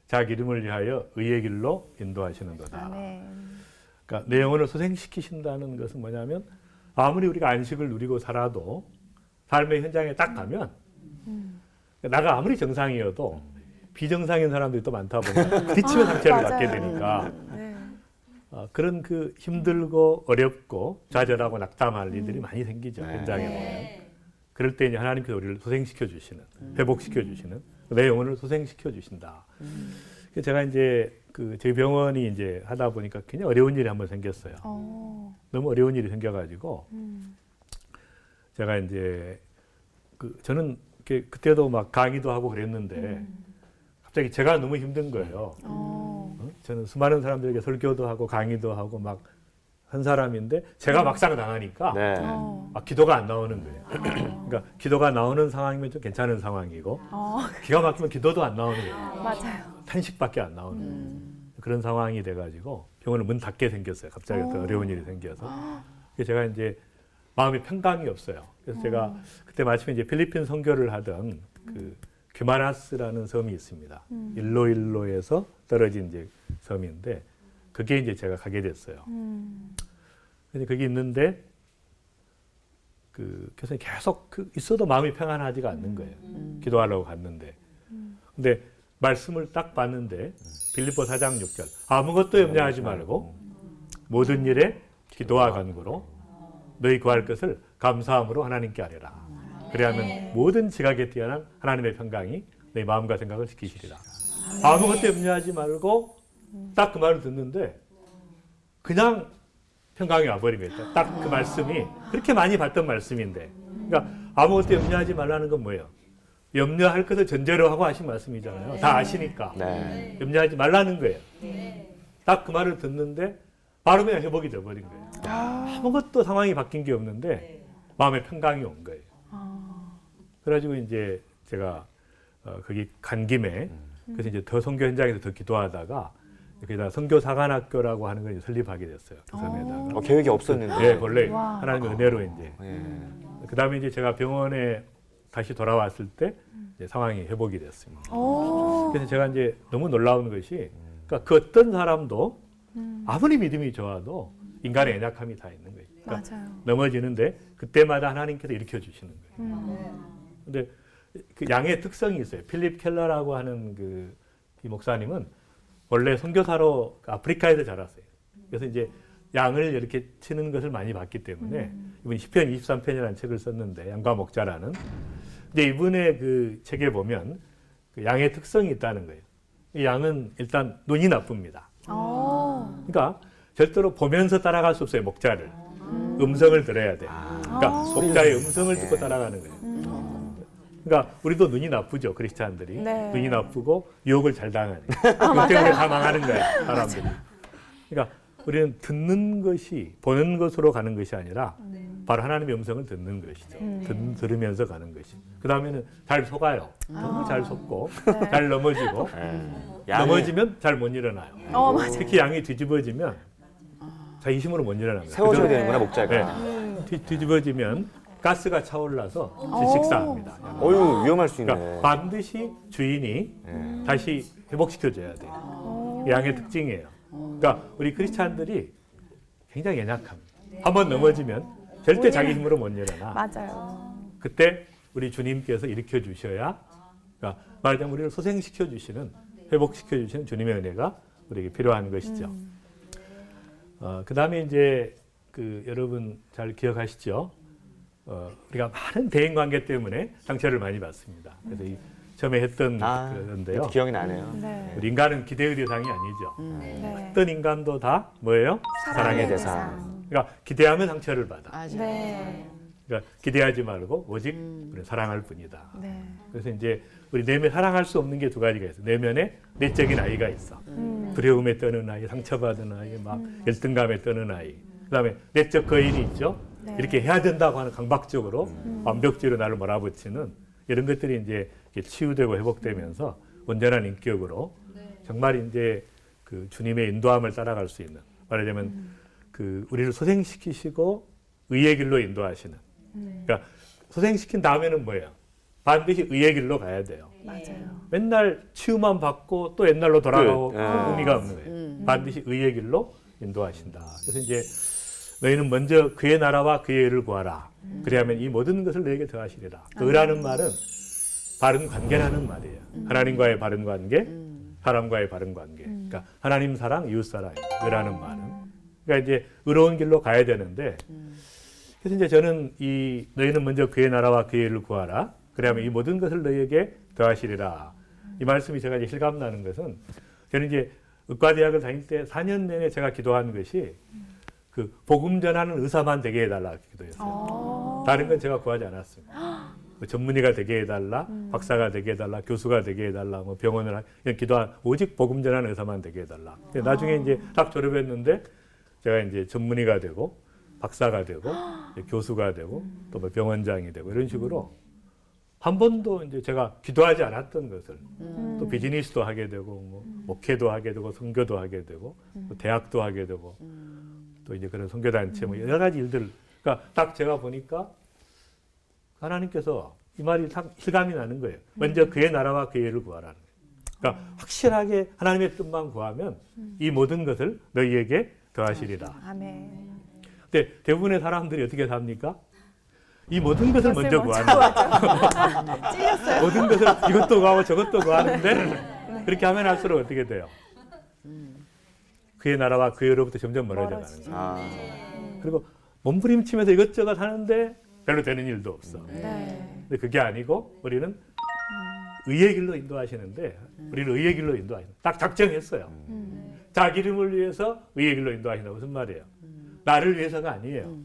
자기 이름을 위하여 의의 길로 인도하시는도다. 네. 그러니까 내 영혼을 소생시키신다는 것은 뭐냐면 아무리 우리가 안식을 누리고 살아도 삶의 현장에 딱 가면 나가 아무리 정상이어도 비정상인 사람들이 또 많다 보면 부딪히면 상처를 받게 되니까 네. 그런 그 힘들고 어렵고 좌절하고 낙담할 일들이 많이 생기죠. 현장에 보면. 그럴 때 이제 하나님께서 우리를 소생시켜 주시는, 회복시켜 주시는, 내 영혼을 소생시켜 주신다. 그래서 제가 이제 그 저희 병원이 이제 하다 보니까 굉장히 어려운 일이 한번 생겼어요. 너무 어려운 일이 생겨가지고 제가 이제 저는 그때도 막 강의도 하고 그랬는데 갑자기 제가 너무 힘든 거예요. 저는 수많은 사람들에게 설교도 하고 강의도 하고 막 한 사람인데 제가 막상 당하니까 네. 막 기도가 안 나오는 거예요. 그러니까 기도가 나오는 상황이면 좀 괜찮은 상황이고 기가 막히면 기도도 안 나오는 거예요. 맞아요. 탄식밖에 안 나오는 거예요. 그런 상황이 돼가지고 병원을 문 닫게 생겼어요. 갑자기 어떤 어려운 일이 생겨서. 그래서 제가 이제 마음에 평강이 없어요. 그래서 제가 그때 마침에 이제 필리핀 선교를 하던 그 규마나스라는 섬이 있습니다. 일로일로에서 떨어진 이제 섬인데 그게 이제 제가 가게 됐어요. 그래서 거기 있는데 그 교수님 계속 있어도 마음이 평안하지가 않는 거예요. 기도하려고 갔는데. 근데 말씀을 딱 봤는데 빌립보 4장 6절 아무것도 염려하지 말고 모든 일에 기도와 간구로 너희 구할 것을 감사함으로 하나님께 아뢰라. 그래야면 모든 지각에 뛰어난 하나님의 평강이 너희 마음과 생각을 지키시리라. 아무것도 염려하지 말고 딱 그 말을 듣는데 그냥 평강이 와버리겠다. 딱 그 말씀이 그렇게 많이 봤던 말씀인데 그러니까 아무것도 염려하지 말라는 건 뭐예요? 염려할 것을 전제로 하고 하신 말씀이잖아요. 다 아시니까. 네. 염려하지 말라는 거예요. 딱 그 말을 듣는데 바로 그냥 회복이 돼버린 거예요. 아무것도 상황이 바뀐 게 없는데 마음에 평강이 온 거예요. 그래가지고 이제 제가 거기 간 김에 그래서 이제 더 선교 현장에서 더 기도하다가 여기다 선교사관학교라고 하는 걸 설립하게 됐어요. 그 섬에다가. 계획이 없었는데. 네, 원래 와. 하나님의 은혜로 이제. 예. 그 다음에 이제 제가 병원에 다시 돌아왔을 때 이제 상황이 회복이 됐습니다. 그래서 제가 이제 너무 놀라운 것이 그러니까 그 어떤 사람도 아무리 믿음이 좋아도 인간의 연약함이 다 있는 거예요. 그러니까 맞아요. 넘어지는데 그때마다 하나님께서 일으켜 주시는 거예요. 근데 그 양의 특성이 있어요. 필립 켈러라고 하는 이 목사님은 원래 선교사로 아프리카에서 자랐어요. 그래서 이제 양을 이렇게 치는 것을 많이 봤기 때문에 이분이 시편 23편이라는 책을 썼는데 양과 목자라는. 근데 이분의 그 책에 보면 그 양의 특성이 있다는 거예요. 이 양은 일단 눈이 나쁩니다. 그러니까 절대로 보면서 따라갈 수 없어요. 목자를. 음성을 들어야 돼. 그러니까 목자의 음성을 듣고 따라가는 거예요. 그러니까 우리도 눈이 나쁘죠. 크리스찬들이. 네. 눈이 나쁘고 유혹을 잘 당하네. 그 때문에 다 망하는 거야. 사람들이. 그러니까 우리는 듣는 것이 보는 것으로 가는 것이 아니라 바로 하나님의 음성을 듣는 것이죠. 들으면서 가는 것이. 그 다음에는 잘 속아요. 너무 잘 속고 잘 넘어지고 넘어지면 잘 못 일어나요. 맞아요. 특히 양이 뒤집어지면 자기 힘으로 못 일어납니다. 세워줘야 그죠? 되는구나, 목자가. 뒤집어지면 가스가 차올라서 질식사합니다. 어유 위험할 수 있네. 그러니까 반드시 주인이 다시 회복시켜줘야 돼요. 양의 특징이에요. 그러니까 우리 크리스찬들이 굉장히 연약합니다. 한번 넘어지면 절대 자기 힘으로 못 일어나. 맞아요. 그때 우리 주님께서 일으켜 주셔야, 그러니까 말하자면 우리를 소생시켜 주시는, 회복시켜 주시는 주님의 은혜가 우리에게 필요한 것이죠. 그 다음에 이제 여러분 잘 기억하시죠? 우리가 많은 대인 관계 때문에 상처를 많이 받습니다. 그래서 처음에 했던 그런데요. 기억이 나네요. 네. 우리 인간은 기대의 대상이 아니죠. 네. 어떤 인간도 다 뭐예요? 사랑의 대상. 그러니까 기대하면 상처를 받아. 네. 그러니까 기대하지 말고 오직 우리는 사랑할 뿐이다. 네. 그래서 이제 우리 내면 사랑할 수 없는 게 두 가지가 있어. 내면에 내적인 아이가 있어. 두려움에 떠는 아이, 상처받은 아이, 막 열등감에 떠는 아이. 그다음에 내적 거인이 있죠. 네. 이렇게 해야 된다고 하는 강박적으로 완벽주의로 나를 몰아붙이는 이런 것들이 이제 치유되고 회복되면서 온전한 인격으로 정말 이제 그 주님의 인도함을 따라갈 수 있는, 말하자면 우리를 소생시키시고 의의 길로 인도하시는. 그러니까 소생시킨 다음에는 뭐예요? 반드시 의의 길로 가야 돼요. 맞아요. 맨날 치유만 받고 또 옛날로 돌아가고 그, 의미가 없는 거예요. 반드시 의의 길로 인도하신다. 그래서 이제 너희는 먼저 그의 나라와 그의 의를 구하라. 그리하면 이 모든 것을 너에게 더하시리라. 그 의라는 말은 바른 관계라는 말이에요. 하나님과의 바른 관계, 사람과의 바른 관계. 그러니까 하나님 사랑, 이웃 사랑이에요. 의라는 말은. 그러니까 이제 의로운 길로 가야 되는데 그래서 이제 저는 이 너희는 먼저 그의 나라와 그의 의를 구하라. 그러면 이 모든 것을 너희에게 더하시리라. 이 말씀이 제가 이제 실감나는 것은 저는 이제 의과대학을 다닐 때 4년 내내 제가 기도한 것이 그 복음 전하는 의사만 되게 해달라 기도했어요. 다른 건 제가 구하지 않았습니다. 뭐 전문의가 되게 해달라, 박사가 되게 해달라, 교수가 되게 해달라, 뭐 병원을 이런 기도한 오직 복음 전하는 의사만 되게 해달라. 나중에 이제 딱 졸업했는데 제가 이제 전문의가 되고 박사가 되고 교수가 되고 또 뭐 병원장이 되고 이런 식으로 한 번도 이제 제가 기도하지 않았던 것을 또 비즈니스도 하게 되고 뭐 목회도 하게 되고 선교도 하게 되고 또 대학도 하게 되고 또 이제 그런 선교단체 뭐 여러 가지 일들 그러니까 딱 제가 보니까 하나님께서 이 말이 딱 실감이 나는 거예요. 먼저 그의 나라와 그의 의를 구하라는 거예요. 그러니까 확실하게 하나님의 뜻만 구하면 이 모든 것을 너희에게 더하시리라. 아멘. 근데 대부분의 사람들이 어떻게 삽니까? 이 모든 것을 먼저 구하는 찔렸어요. 모든 것을 이것도 구하고 저것도 구하는데 그렇게 하면 할수록 어떻게 돼요? 그의 나라와 그의 의로부터 점점 멀어져 가는 거예요. 그리고 몸부림치면서 이것저것 하는데 별로 되는 일도 없어. 네. 근데 그게 아니고 우리는 의의 길로 인도하시는데 우리는 의의 길로 인도하신다. 딱 작정했어요. 자기 이름을 위해서 의의 길로 인도하신다. 무슨 말이에요? 나를 위해서가 아니에요.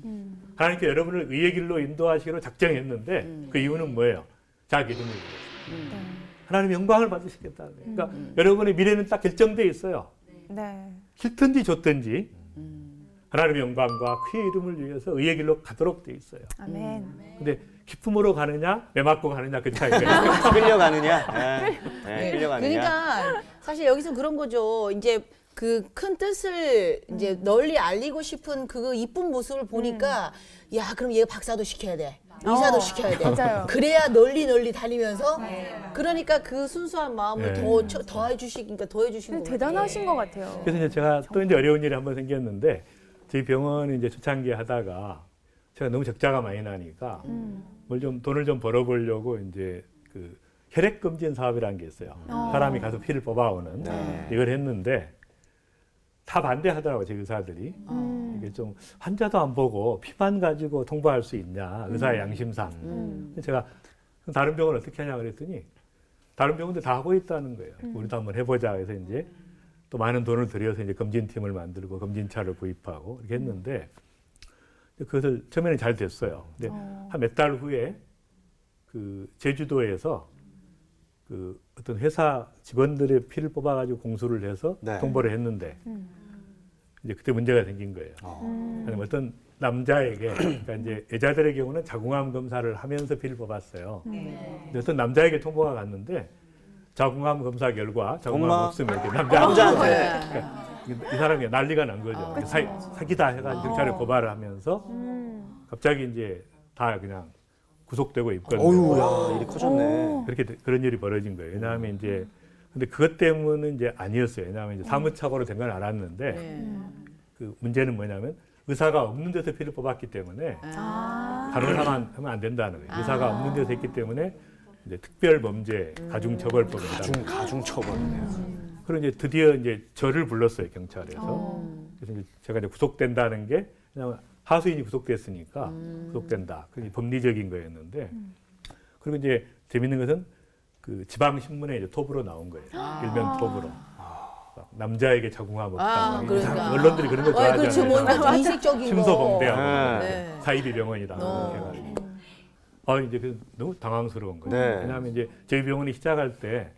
하나님께 여러분을 의의 길로 인도하시기로 작정했는데 그 이유는 뭐예요? 자기 이름을 위해서. 하나님 영광을 받으시겠다는 거예요. 그러니까 여러분의 미래는 딱 결정되어 있어요. 네. 싫든지 좋든지 하나님의 영광과 그의 이름을 위해서 의의 길로 가도록 되어 있어요. 아멘. 근데 기쁨으로 가느냐, 매맞고 가느냐 그 차이가 끌려가느냐? 네. 끌려가느냐? 그러니까 사실 여기서 그런 거죠. 이제 그 큰 뜻을 이제 널리 알리고 싶은 그 이쁜 모습을 보니까 야 그럼 얘 박사도 시켜야 돼. 의사도 시켜야 돼. 맞아요. 그래야 널리 다니면서 그러니까 그 순수한 마음을 네. 더 해주시니까 더 해주신 거 대단하신 것 같아요. 그래서 이제 제가 또 이제 어려운 일이 한번 생겼는데 저희 병원이 이제 초창기에 하다가 제가 너무 적자가 많이 나니까 뭘 좀 돈을 좀 벌어보려고 이제 그 혈액 검진 사업이라는 게 있어요. 사람이 가서 피를 뽑아오는 이걸 했는데 다 반대하더라고요, 제 의사들이. 이게 좀 환자도 안 보고 피만 가지고 통보할 수 있냐, 의사의 양심상. 제가 다른 병원 어떻게 하냐 그랬더니 다른 병원들 다 하고 있다는 거예요. 우리도 한번 해보자 해서 이제 또 많은 돈을 들여서 이제 검진팀을 만들고 검진차를 구입하고 이렇게 했는데 그것을 처음에는 잘 됐어요. 근데 한 몇 달 후에 그 제주도에서 그 어떤 회사 직원들의 피를 뽑아가지고 공수를 해서 통보를 했는데 이제 그때 문제가 생긴 거예요. 아니 어떤 남자에게 그러니까 이제 여자들의 경우는 자궁암 검사를 하면서 피를 뽑았어요. 근데 어떤 남자에게 통보가 갔는데 자궁암 검사 결과 자궁암 없으면 이렇게 남자한테 그러니까 이 사람이 난리가 난 거죠. 사기다 해가지고 경찰에 고발을 하면서 갑자기 이제 다 그냥 구속되고 입건되고. 어휴, 야, 일이 커졌네. 그렇게 그런 일이 벌어진 거예요. 왜냐하면 이제 근데 그것 때문은 이제 아니었어요. 왜냐하면 이제 사무착오로 된 건 알았는데 그 문제는 뭐냐면 의사가 없는 데서 피를 뽑았기 때문에 다른 사람 하면 안 된다는 거예요. 의사가 없는 데서 했기 때문에 이제 특별범죄 가중처벌법입니다. 가중처벌이네요. 그리고 이제 드디어 이제 저를 불렀어요, 경찰에서. 그래서 이제 제가 이제 구속된다는 게 그냥 하수인이 구속됐으니까 구속된다. 그게 법리적인 거였는데 그리고 이제 재밌는 것은 그 지방 신문에 이제 톱으로 나온 거예요. 일면 톱으로. 남자에게 자궁암 없다고. 그러니까. 언론들이 그런 거 좋아하잖아요. 그렇죠. 뭔가 인식적인 거. 침소봉대하고 네. 사이비병원이다. 이렇게 해가지고. 이제 그 너무 당황스러운 거예요. 네. 왜냐하면 이제 저희 병원이 시작할 때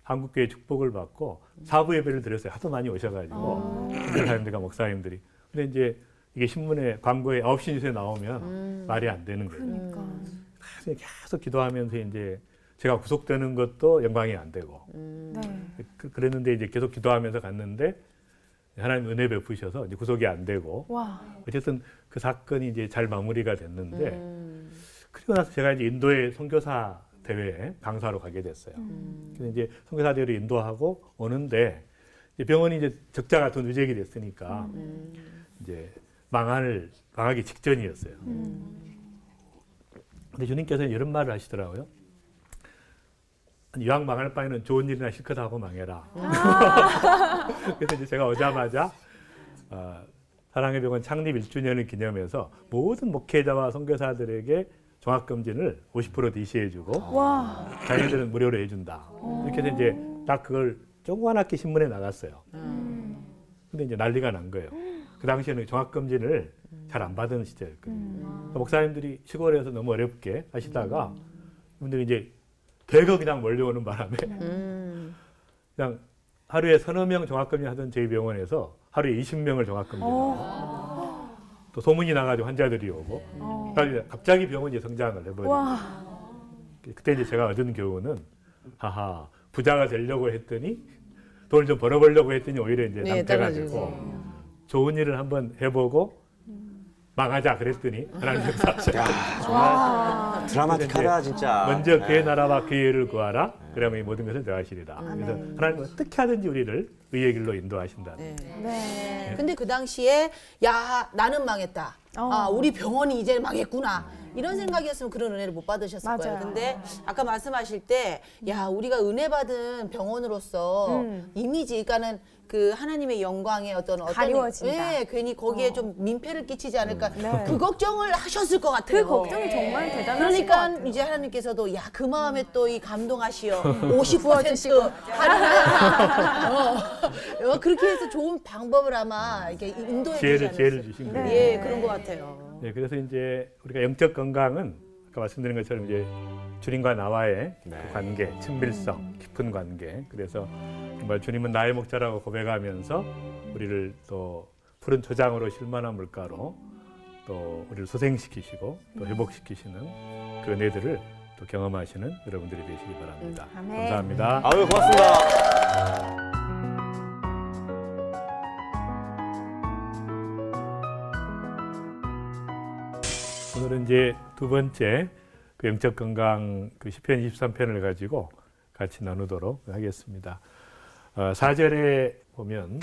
한국교회 축복을 받고 사부 예배를 드렸어요. 하도 많이 오셔가지고 사람들과 목사님들이. 근데 이제 이게 신문에 광고에 9시 뉴스에 나오면 말이 안 되는 거예요. 그러니까. 그래서 계속 기도하면서 이제 제가 구속되는 것도 영광이 안 되고 네. 그랬는데 이제 계속 기도하면서 갔는데 하나님 은혜 베푸셔서 이제 구속이 안 되고 와. 어쨌든 그 사건이 이제 잘 마무리가 됐는데 그리고 나서 제가 이제 인도에 선교사 대회에 강사로 가게 됐어요. 그래서 이제 선교사들을 인도하고 오는데 이제 병원이 이제 적자가 더 누적이 됐으니까 이제 망하기 직전이었어요. 근데 주님께서는 이런 말을 하시더라고요. 이왕 망할 바에는 좋은 일이나 실컷 하고 망해라. 그래서 이제 제가 오자마자 사랑의 병원 창립 1주년을 기념해서 모든 목회자와 선교사들에게 종합검진을 50% DC해주고 와. 자기들은 무료로 해준다. 이렇게 해서 이제 딱 그걸 조그맣게 신문에 나갔어요. 근데 이제 난리가 난 거예요. 그 당시에는 종합검진을 잘 안 받은 시절이었거든요. 목사님들이 시골에서 너무 어렵게 하시다가 분들이 이제 대거 그냥 몰려오는 바람에 그냥 하루에 서너 명 종합검진 하던 저희 병원에서 하루에 20명을 종합검진하고 또 소문이 나가지고 환자들이 오고 갑자기 병원이 성장을 해버리고 그때 이제 제가 얻은 교훈은 하하 부자가 되려고 했더니 돈을 좀 벌어보려고 했더니 오히려 이제 낭패가 되고 좋은 일을 한번 해보고 망하자 그랬더니 하나님 역사하셔요. 정말 드라마틱하다 진짜. 먼저 그의 나라와 그의 의를 구하라. 그러면 이 모든 것을 더하시리라. 그래서 하나님은 어떻게 하든지 우리를 의의 길로 인도하신다. 네. 근데 그 당시에 야 나는 망했다. 아 우리 병원이 이제 망했구나. 이런 생각이었으면 그런 은혜를 못 받으셨을 맞아요. 거예요. 근데 아까 말씀하실 때 야 우리가 은혜 받은 병원으로서 이미지 그러니까는 그 하나님의 영광의 어떤 가리워진다. 예, 괜히 거기에 좀 민폐를 끼치지 않을까 그 걱정을 하셨을 것 같아요. 그 걱정이 정말 대단하신 것 그러니까 같아요. 이제 하나님께서도 야 그 마음에 또 이 감동하시어 50% 할인하여 그렇게 해서 좋은 방법을 아마 이렇게 인도해 주지 지혜를 않았어요. 주신 거예요. 예, 그런 것 같아요. 네, 그래서 이제 우리가 영적 건강은 아까 말씀드린 것처럼 이제 주님과 나와의 그 관계, 친밀성, 깊은 관계. 그래서 정말 주님은 나의 목자라고 고백하면서 우리를 또 푸른 초장으로 실만한 물가로 또 우리를 소생시키시고 또 회복시키시는 그 은혜들을 또 경험하시는 여러분들이 되시기 바랍니다. 아멘. 감사합니다. 아유 고맙습니다. 오늘은 이제 두 번째 그 영적 건강 그 시편 23편을 가지고 같이 나누도록 하겠습니다. 4절에 보면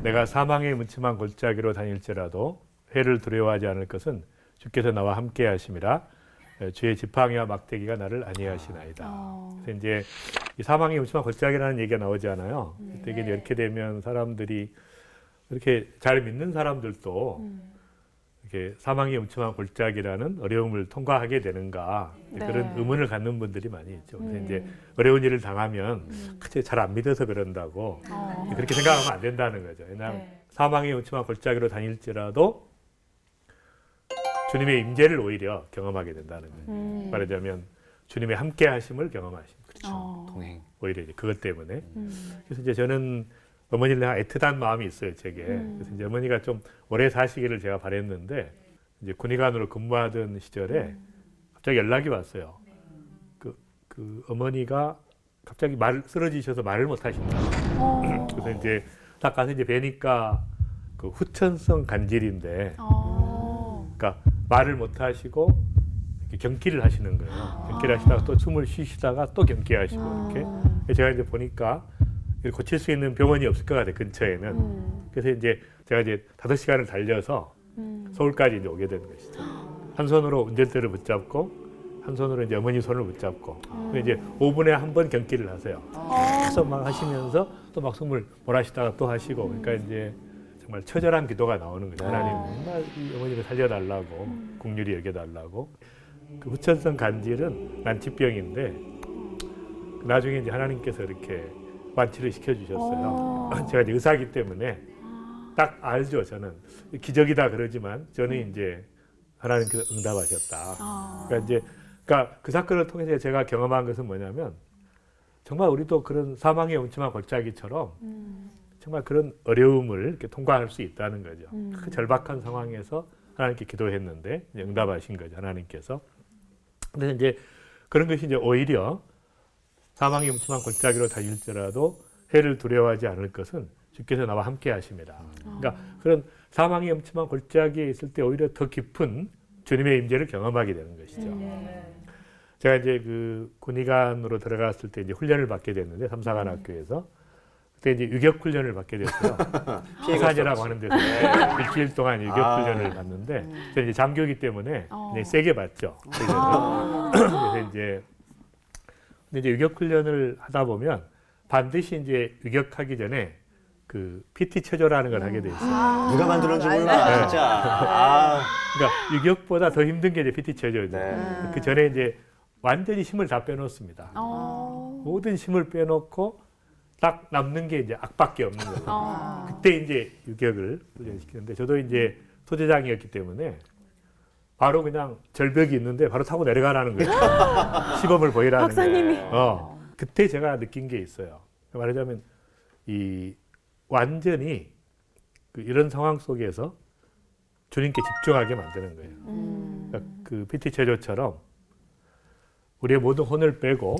내가 사망의 문침한 골짜기로 다닐지라도 해를 두려워하지 않을 것은 주께서 나와 함께 하심이라 주의 지팡이와 막대기가 나를 안위하시나이다. 그래서 이제 이 사망의 문침한 골짜기라는 얘기가 나오잖아요. 되게 이렇게 되면 사람들이 이렇게 잘 믿는 사람들도 이렇게 사망의 음침한 골짜기라는 어려움을 통과하게 되는가 그런 의문을 갖는 분들이 많이 있죠. 그래서 이제 어려운 일을 당하면 잘 안 믿어서 그런다고 그렇게 생각하면 안 된다는 거죠. 왜냐하면 사망의 음침한 골짜기로 다닐지라도 주님의 임재를 오히려 경험하게 된다는 거예요. 말하자면 주님의 함께하심을 경험하심. 그렇죠. 동행. 오히려 이제 그것 때문에. 그래서 이제 저는 어머니를 향한 애틋한 마음이 있어요, 제게. 그래서 이제 어머니가 좀 오래 사시기를 제가 바랬는데, 이제 군의관으로 근무하던 시절에 갑자기 연락이 왔어요. 그 어머니가 갑자기 쓰러지셔서 말을 못 하신다. 그래서 이제 딱 가서 이제 뵈니까 그 후천성 간질인데, 그러니까 말을 못 하시고 이렇게 경기를 하시는 거예요. 경기를 하시다가 또 숨을 쉬시다가 또 경기하시고 이렇게. 제가 이제 보니까 고칠 수 있는 병원이 없을 것 같아요, 근처에는. 그래서 이제 제가 이제 5시간을 달려서 서울까지 이제 오게 된 것이죠. 한 손으로 운전대를 붙잡고, 한 손으로 이제 어머니 손을 붙잡고, 이제 5분에 한 번 경기를 하세요. 계속 막 하시면서 또 막 숨을 몰아쉬다가 또 하시고, 그러니까 이제 정말 처절한 기도가 나오는 거죠. 하나님, 정말 이 어머니를 살려달라고, 국률이 여겨달라고. 그 후천성 간질은 난치병인데, 나중에 이제 하나님께서 이렇게 완치를 시켜주셨어요. 제가 이제 의사이기 때문에 딱 알죠, 저는. 기적이다 그러지만 저는 이제 하나님께서 응답하셨다. 그러니까 그 사건을 통해서 제가 경험한 것은 뭐냐면 정말 우리도 그런 사망의 음침한 골짜기처럼 정말 그런 어려움을 이렇게 통과할 수 있다는 거죠. 그 절박한 상황에서 하나님께 기도했는데 응답하신 거죠, 하나님께서. 근데 이제 그런 것이 이제 오히려 사망의 음침한 골짜기로 다닐지라도 해를 두려워하지 않을 것은 주께서 나와 함께 하십니다. 그러니까 그런 사망의 음침한 골짜기에 있을 때 오히려 더 깊은 주님의 임재를 경험하게 되는 것이죠. 제가 이제 그 군의관으로 들어갔을 때 이제 훈련을 받게 됐는데 삼사관학교에서 그때 이제 유격 훈련을 받게 됐어요. 피산이라고 하는 데서 일주일 동안 유격 훈련을 받는데 저는 이제 장교이기 때문에 그냥 세게 받죠. 그래서 이제 근데 이제 유격 훈련을 하다 보면 반드시 이제 유격하기 전에 그 PT 체조라는 걸 하게 돼 있어요. 누가 만들었는지 몰라, 진짜. 아. 그러니까 유격보다 더 힘든 게 이제 PT 체조죠. 네. 그 전에 이제 완전히 힘을 다 빼놓습니다. 모든 힘을 빼놓고 딱 남는 게 이제 악밖에 없는 거예요. 그때 이제 유격을 훈련시키는데 저도 이제 소대장이었기 때문에 바로 그냥 절벽이 있는데 바로 타고 내려가라는 거예요. 시범을 보이라는 박사님이. 거예요. 그때 제가 느낀 게 있어요. 말하자면 이 완전히 그 이런 상황 속에서 주님께 집중하게 만드는 거예요. 그러니까 그 PT 체조처럼 우리의 모든 혼을 빼고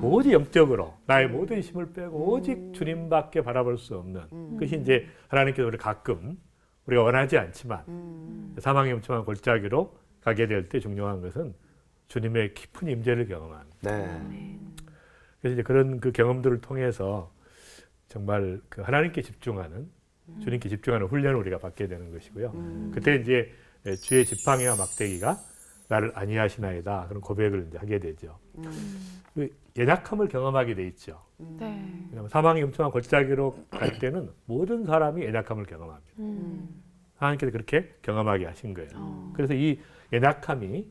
오직 영적으로 나의 모든 힘을 빼고 오직 주님밖에 바라볼 수 없는 그것이 이제 하나님께서 우리 가끔 우리가 원하지 않지만 사망의 음침한 골짜기로 가게 될 때 중요한 것은 주님의 깊은 임재를 경험하는. 네. 그래서 이제 그런 그 경험들을 통해서 정말 그 하나님께 집중하는 주님께 집중하는 훈련을 우리가 받게 되는 것이고요. 그때 이제 주의 지팡이와 막대기가 나를 안위하시나이다 그런 고백을 이제 하게 되죠. 그 연약함을 경험하게 돼 있죠. 네. 왜냐하면 사망의 음침한 골짜기로 갈 때는 모든 사람이 연약함을 경험합니다. 하나님께서 그렇게 경험하게 하신 거예요. 그래서 이 연약함이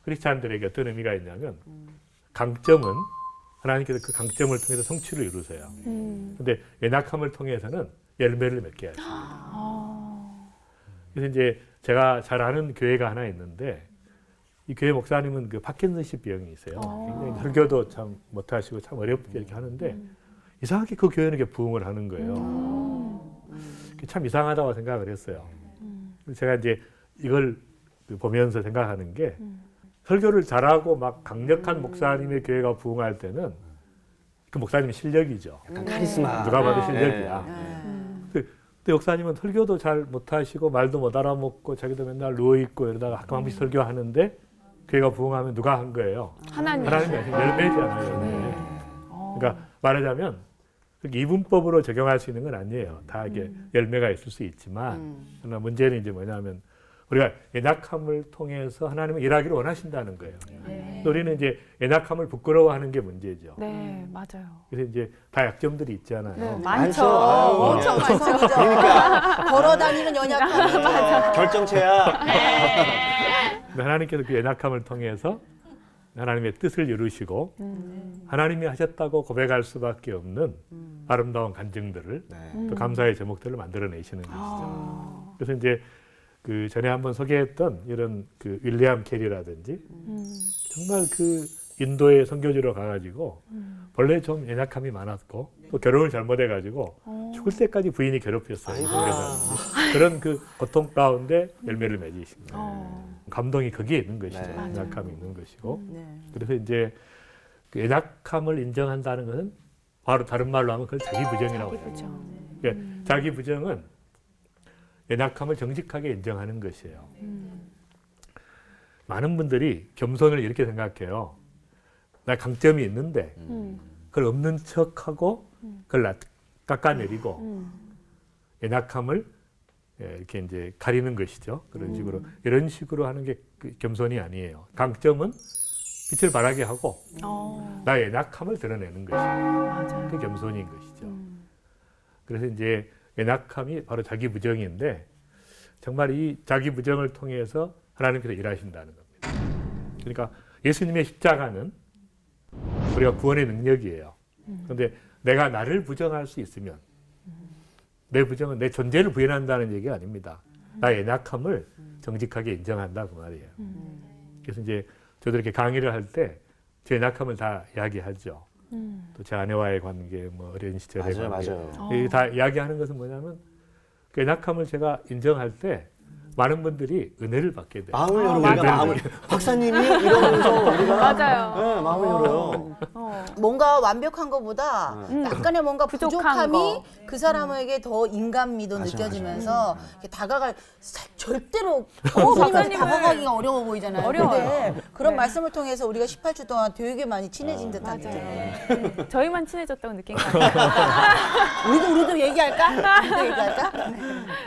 크리스찬들에게 어떤 의미가 있냐면 강점은 하나님께서 그 강점을 통해서 성취를 이루세요. 그런데 연약함을 통해서는 열매를 맺게 하십니다. 그래서 이제 제가 잘 아는 교회가 하나 있는데 이 교회 목사님은 그 파킨슨십 병이 있어요. 굉장히 설교도 참 못하시고 참 어렵게 이렇게 하는데 이상하게 그 교회는 이렇게 부흥을 하는 거예요. 참 이상하다고 생각을 했어요. 제가 이제 이걸 보면서 생각하는 게 설교를 잘하고 막 강력한 목사님의 교회가 부흥할 때는 그 목사님의 실력이죠. 약간 카리스마. 누가 봐도 실력이야. 근데 목사님은 설교도 잘 못하시고 말도 못 알아먹고 자기도 맨날 누워있고 이러다가 가끔 한 번씩 설교하는데 교회가 부흥하면 누가 한 거예요? 하나님이 하신 열매잖아요. 열매. 그러니까 말하자면 이분법으로 적용할 수 있는 건 아니에요. 다 이게 열매가 있을 수 있지만 그러나 문제는 이제 뭐냐면 우리가 연약함을 통해서 하나님은 일하기를 원하신다는 거예요. 우리는 이제 연약함을 부끄러워하는 게 문제죠. 네, 맞아요. 그래서 이제 다 약점들이 있잖아요. 네, 많죠. 많죠. 아유, 엄청 네. 많죠. 그러니까 걸어다니는 연약함이죠. 결정체야. 근데 하나님께서 그 연약함을 통해서 하나님의 뜻을 이루시고 하나님이 하셨다고 고백할 수밖에 없는 아름다운 간증들을 네. 또 감사의 제목들을 만들어내시는 것이죠. 그래서 이제 그 전에 한번 소개했던 이런 그 윌리엄 캐리라든지 정말 그 인도의 선교지로 가가지고 본래 좀 연약함이 많았고 또 결혼을 잘못해가지고 죽을 때까지 부인이 괴롭혔어요. 그런 그 고통 가운데 열매를 맺으신 거예요. 감동이 거기에 있는 것이죠. 네. 연약함이 있는 것이고. 네. 그래서 이제 그 연약함을 인정한다는 것은 바로 다른 말로 하면 그걸 자기 부정이라고 해요. 그렇죠. 그러니까 자기 부정은 연약함을 정직하게 인정하는 것이에요. 많은 분들이 겸손을 이렇게 생각해요. 나 강점이 있는데 그걸 없는 척하고 그걸 깎아내리고 연약함을 이렇게 이제 가리는 것이죠. 그런 식으로 이런 식으로 하는 게 그 겸손이 아니에요. 강점은 빛을 발하게 하고 나의 연약함을 드러내는 것이죠. 그 겸손인 것이죠. 그래서 이제 연약함이 바로 자기 부정인데 정말 이 자기 부정을 통해서 하나님께서 일하신다는 겁니다. 그러니까 예수님의 십자가는 우리가 구원의 능력이에요. 그런데 내가 나를 부정할 수 있으면 내 부정은 내 존재를 부인한다는 얘기가 아닙니다. 나의 연약함을 정직하게 인정한다 그 말이에요. 그래서 이제 저도 이렇게 강의를 할 때 제 연약함을 다 이야기하죠. 또 제 아내와의 관계, 뭐 어린 시절의 관계. 맞아요. 다 이야기하는 것은 뭐냐면 그 연약함을 제가 인정할 때 많은 분들이 은혜를 받게 돼요. 마음을 열어보니까 마음을 박사님이 이러면서 우리가 맞아요. 네, 마음을 열어요. 뭔가 완벽한 것보다 약간의 뭔가 부족한 부족함이 거. 그 사람에게 더 인간미도 맞아, 느껴지면서 이렇게 다가갈 절대로 교수님한테 박사님은 다가가기가 어려워 보이잖아요. 어려워요. 근데 그런 네. 말씀을 통해서 우리가 18주 동안 되게 많이 친해진 듯한 느낌. 네. 저희만 친해졌다고 느낀 거 같아요. 우리도 얘기할까? 우리도 얘기할까?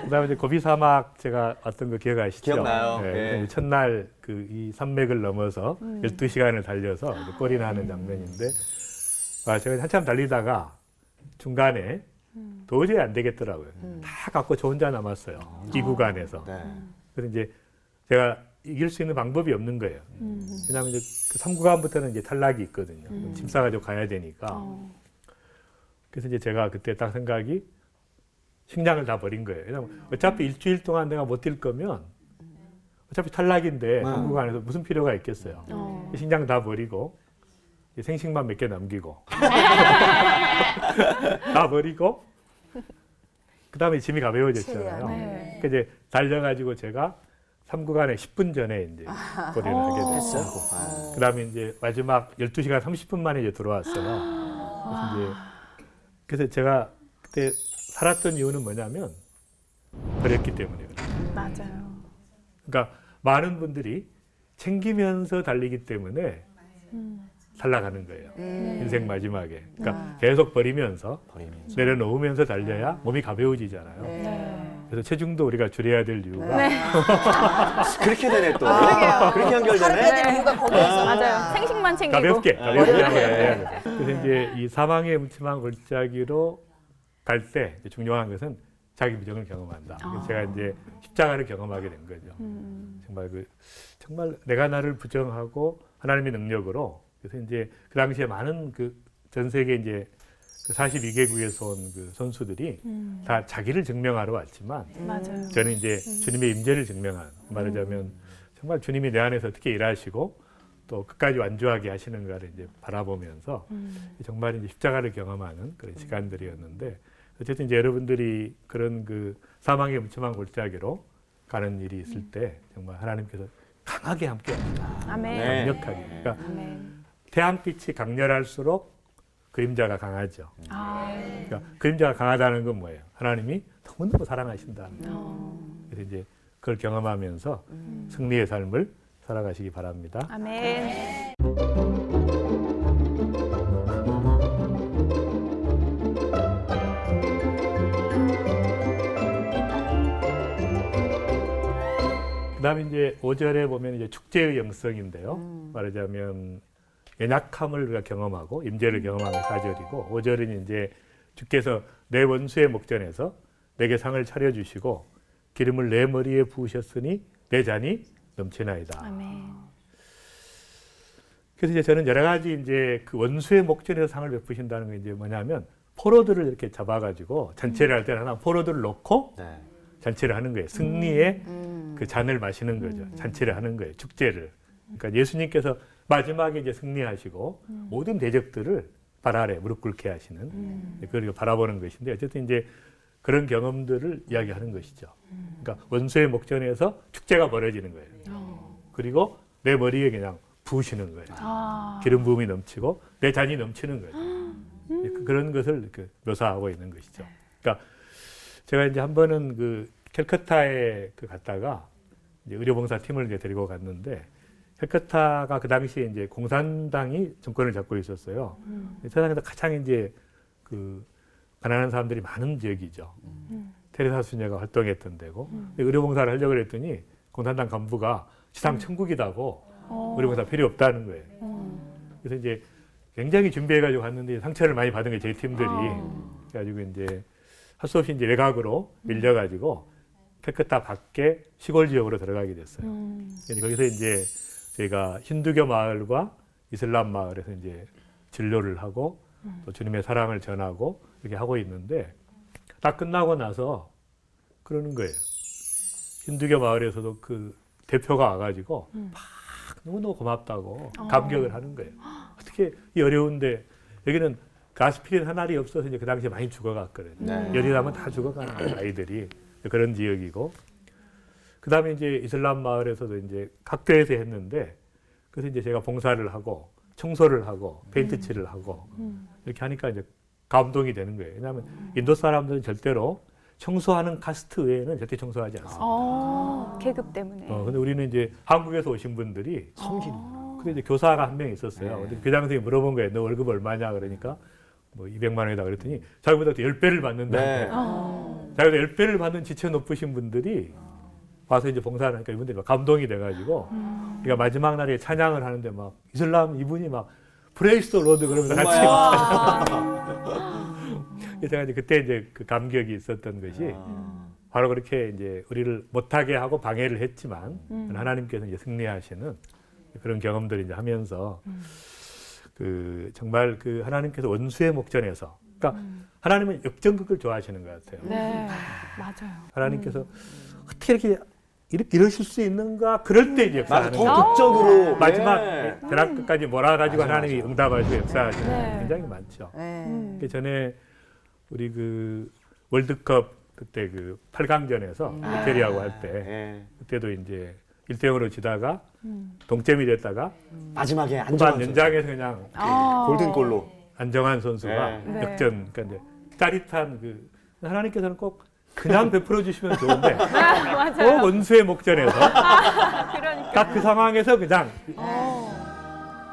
그다음에 이제 고비 사막 제가 왔던 거 기억하시죠? 기억나요. 네. 예. 첫날 그 이 산맥을 넘어서 12시간을 달려서 꼬리나 하는 장면인데 제가 한참 달리다가 중간에 도저히 안 되겠더라고요. 다 갖고 저 혼자 남았어요. 이 구간에서. 네. 그래서 이제 제가 이길 수 있는 방법이 없는 거예요. 왜냐하면 이제 그 3구간부터는 이제 탈락이 있거든요. 짐 싸가지고 가야 되니까. 그래서 이제 제가 그때 딱 생각이 식량을 다 버린 거예요. 왜냐하면 어차피 일주일 동안 내가 못 뛸 거면 어차피 탈락인데 3구간에서 무슨 필요가 있겠어요. 식량 다 버리고 생식만 몇 개 남기고 다 버리고 그 다음에 짐이 가벼워졌잖아요. 네. 그러니까 이제 달려가지고 제가 3구간에 10분 전에 이제 거리를 하게 됐어요. 그 다음에 이제 마지막 12시간 30분 만에 이제 들어왔어요. 그래서 제가 그때 살았던 이유는 뭐냐면 버렸기 때문이에요. 맞아요. 그러니까 많은 분들이 챙기면서 달리기 때문에 살아가는 거예요. 인생 마지막에. 그러니까 계속 버리면서 내려놓으면서 달려야 몸이 가벼워지잖아요. 네. 그래서 체중도 우리가 줄여야 될 이유가 그렇게 되네 또. 그러게요. 그렇게 하루 연결되네. 빼야 되는 이유가 거기에서. 맞아요. 생식만 챙기고. 가볍게 해야 돼. 그래서 이제 이 사망의 음침한 골짜기로 갈 때 중요한 것은 자기 부정을 경험한다. 그래서 제가 이제 십자가를 경험하게 된 거죠. 정말 내가 나를 부정하고 하나님의 능력으로 그래서 이제 그 당시에 많은 그 전 세계 이제 그 42개국에서 온 그 선수들이 다 자기를 증명하러 왔지만 맞아요. 저는 이제 주님의 임재를 증명한 말하자면 정말 주님이 내 안에서 어떻게 일하시고 또 끝까지 완주하게 하시는가를 이제 바라보면서 정말 이제 십자가를 경험하는 그런 시간들이었는데 어쨌든 이제 여러분들이 그런 그 사망의 음침한 골짜기로 가는 일이 있을 때 정말 하나님께서 강하게 함께합니다. 아멘. 네. 강력하게. 그러니까 아멘. 태양빛이 강렬할수록 그림자가 강하죠. 아. 그러니까 그림자가 강하다는 건 뭐예요? 하나님이 너무너무 사랑하신다. 그래서 이제 그걸 경험하면서 승리의 삶을 살아가시기 바랍니다. 아멘. 그다음에 이제 5절에 보면 이제 축제의 영성인데요. 말하자면 연약함을 우리가 경험하고 임재를 경험하는 4절이고 5절은 이제 주께서 내 원수의 목전에서 내게 상을 차려주시고 기름을 내 머리에 부으셨으니 내 잔이 넘치나이다. 아멘. 그래서 이제 저는 여러 가지 이제 그 원수의 목전에서 상을 베푸신다는 게 이제 뭐냐면 포로들을 이렇게 잡아가지고 잔치를 할 때는 하나 포로들을 놓고 네. 잔치를 하는 거예요. 승리의 그 잔을 마시는 거죠. 잔치를 하는 거예요. 축제를. 그러니까 예수님께서 마지막에 이제 승리하시고 모든 대적들을 발 아래 무릎 꿇게 하시는 그걸 바라보는 것인데 어쨌든 이제 그런 경험들을 이야기하는 것이죠. 그러니까 원수의 목전에서 축제가 벌어지는 거예요. 그리고 내 머리에 그냥 부으시는 거예요. 아. 기름 부음이 넘치고 내 잔이 넘치는 거예요. 그런 것을 이렇게 묘사하고 있는 것이죠. 그러니까 제가 이제 한 번은 그 캘커타에 갔다가 이제 의료봉사 팀을 이제 데리고 갔는데 캘커타가 그 당시에 이제 공산당이 정권을 잡고 있었어요. 세상에서 가장 이제 그 가난한 사람들이 많은 지역이죠. 테레사 수녀가 활동했던 데고 의료봉사를 하려고 했더니 공산당 간부가 지상 천국이다고 의료봉사 필요 없다는 거예요. 그래서 이제 굉장히 준비해가지고 갔는데 상처를 많이 받은 게 저희 팀들이 그래가지고 이제 할 수 없이 이제 외곽으로 밀려가지고 캘커타 밖에 시골 지역으로 들어가게 됐어요. 거기서 이제 저희가 힌두교 마을과 이슬람 마을에서 이제 진료를 하고 또 주님의 사랑을 전하고 이렇게 하고 있는데 딱 끝나고 나서 그러는 거예요. 힌두교 마을에서도 그 대표가 와가지고 막 너무너무 고맙다고 감격을 하는 거예요. 어떻게 이 어려운데 여기는 가스피린 한 알이 없어서 이제 그 당시에 많이 죽어갔거든요. 네. 열이 나면 다 죽어가는 거예요, 아이들이. 그런 지역이고. 그다음에 이제 이슬람 마을에서도 이제 각 교회에서 했는데 그래서 이제 제가 봉사를 하고 청소를 하고 페인트 칠을 하고 이렇게 하니까 이제 감동이 되는 거예요. 왜냐하면 인도 사람들은 절대로 청소하는 카스트 외에는 절대 청소하지 않습니다. 계급 때문에. 근데 우리는 이제 한국에서 오신 분들이 섬기는. 근데 이제 교사가 한 명 있었어요. 근데 교장 선생님이 물어본 거예요. 너 월급 얼마냐? 그러니까 뭐 200만 원이다 그랬더니 자기보다 10배를 받는다. 네. 자기보다 10배를 받는 지체 높으신 분들이 와서 이제 봉사를 하니까 이분들이 막 감동이 돼가지고 그러니까 마지막 날에 찬양을 하는데 막 이슬람 이분이 막 프레이스 로드 그러면서 같이 막 찬양을 제가 이제 그때 이제 그 감격이 있었던 것이 바로 그렇게 이제 우리를 못하게 하고 방해를 했지만 하나님께서 이제 승리하시는 그런 경험들을 이제 하면서 그 정말 그 하나님께서 원수의 목전에서 그러니까 하나님은 역전극을 좋아하시는 것 같아요. 네, 맞아요. 하나님께서 어떻게 이렇게 이러실 수 있는가 그럴 때 이제 맞아, 역사하는 더 극적으로 마지막 네. 벼락 끝까지 몰아가지고 맞아, 하나님이 맞아. 응답하시고 역사하시는 네. 굉장히 많죠. 네. 그 전에 우리 그 월드컵 그때 그 8강전에서 이태리하고 할 때 네. 그때도 이제 1대0으로 지다가 동점이 됐다가 마지막에 후반 안정환 연장에서 그냥 골든골로. 안정환 선수가 네. 역전 그러니까 이제 짜릿한 그 하나님께서는 꼭 그냥 베풀어 주시면 좋은데 맞아요. 꼭 원수의 목전에서 그러니까. 딱 그 상황에서 그냥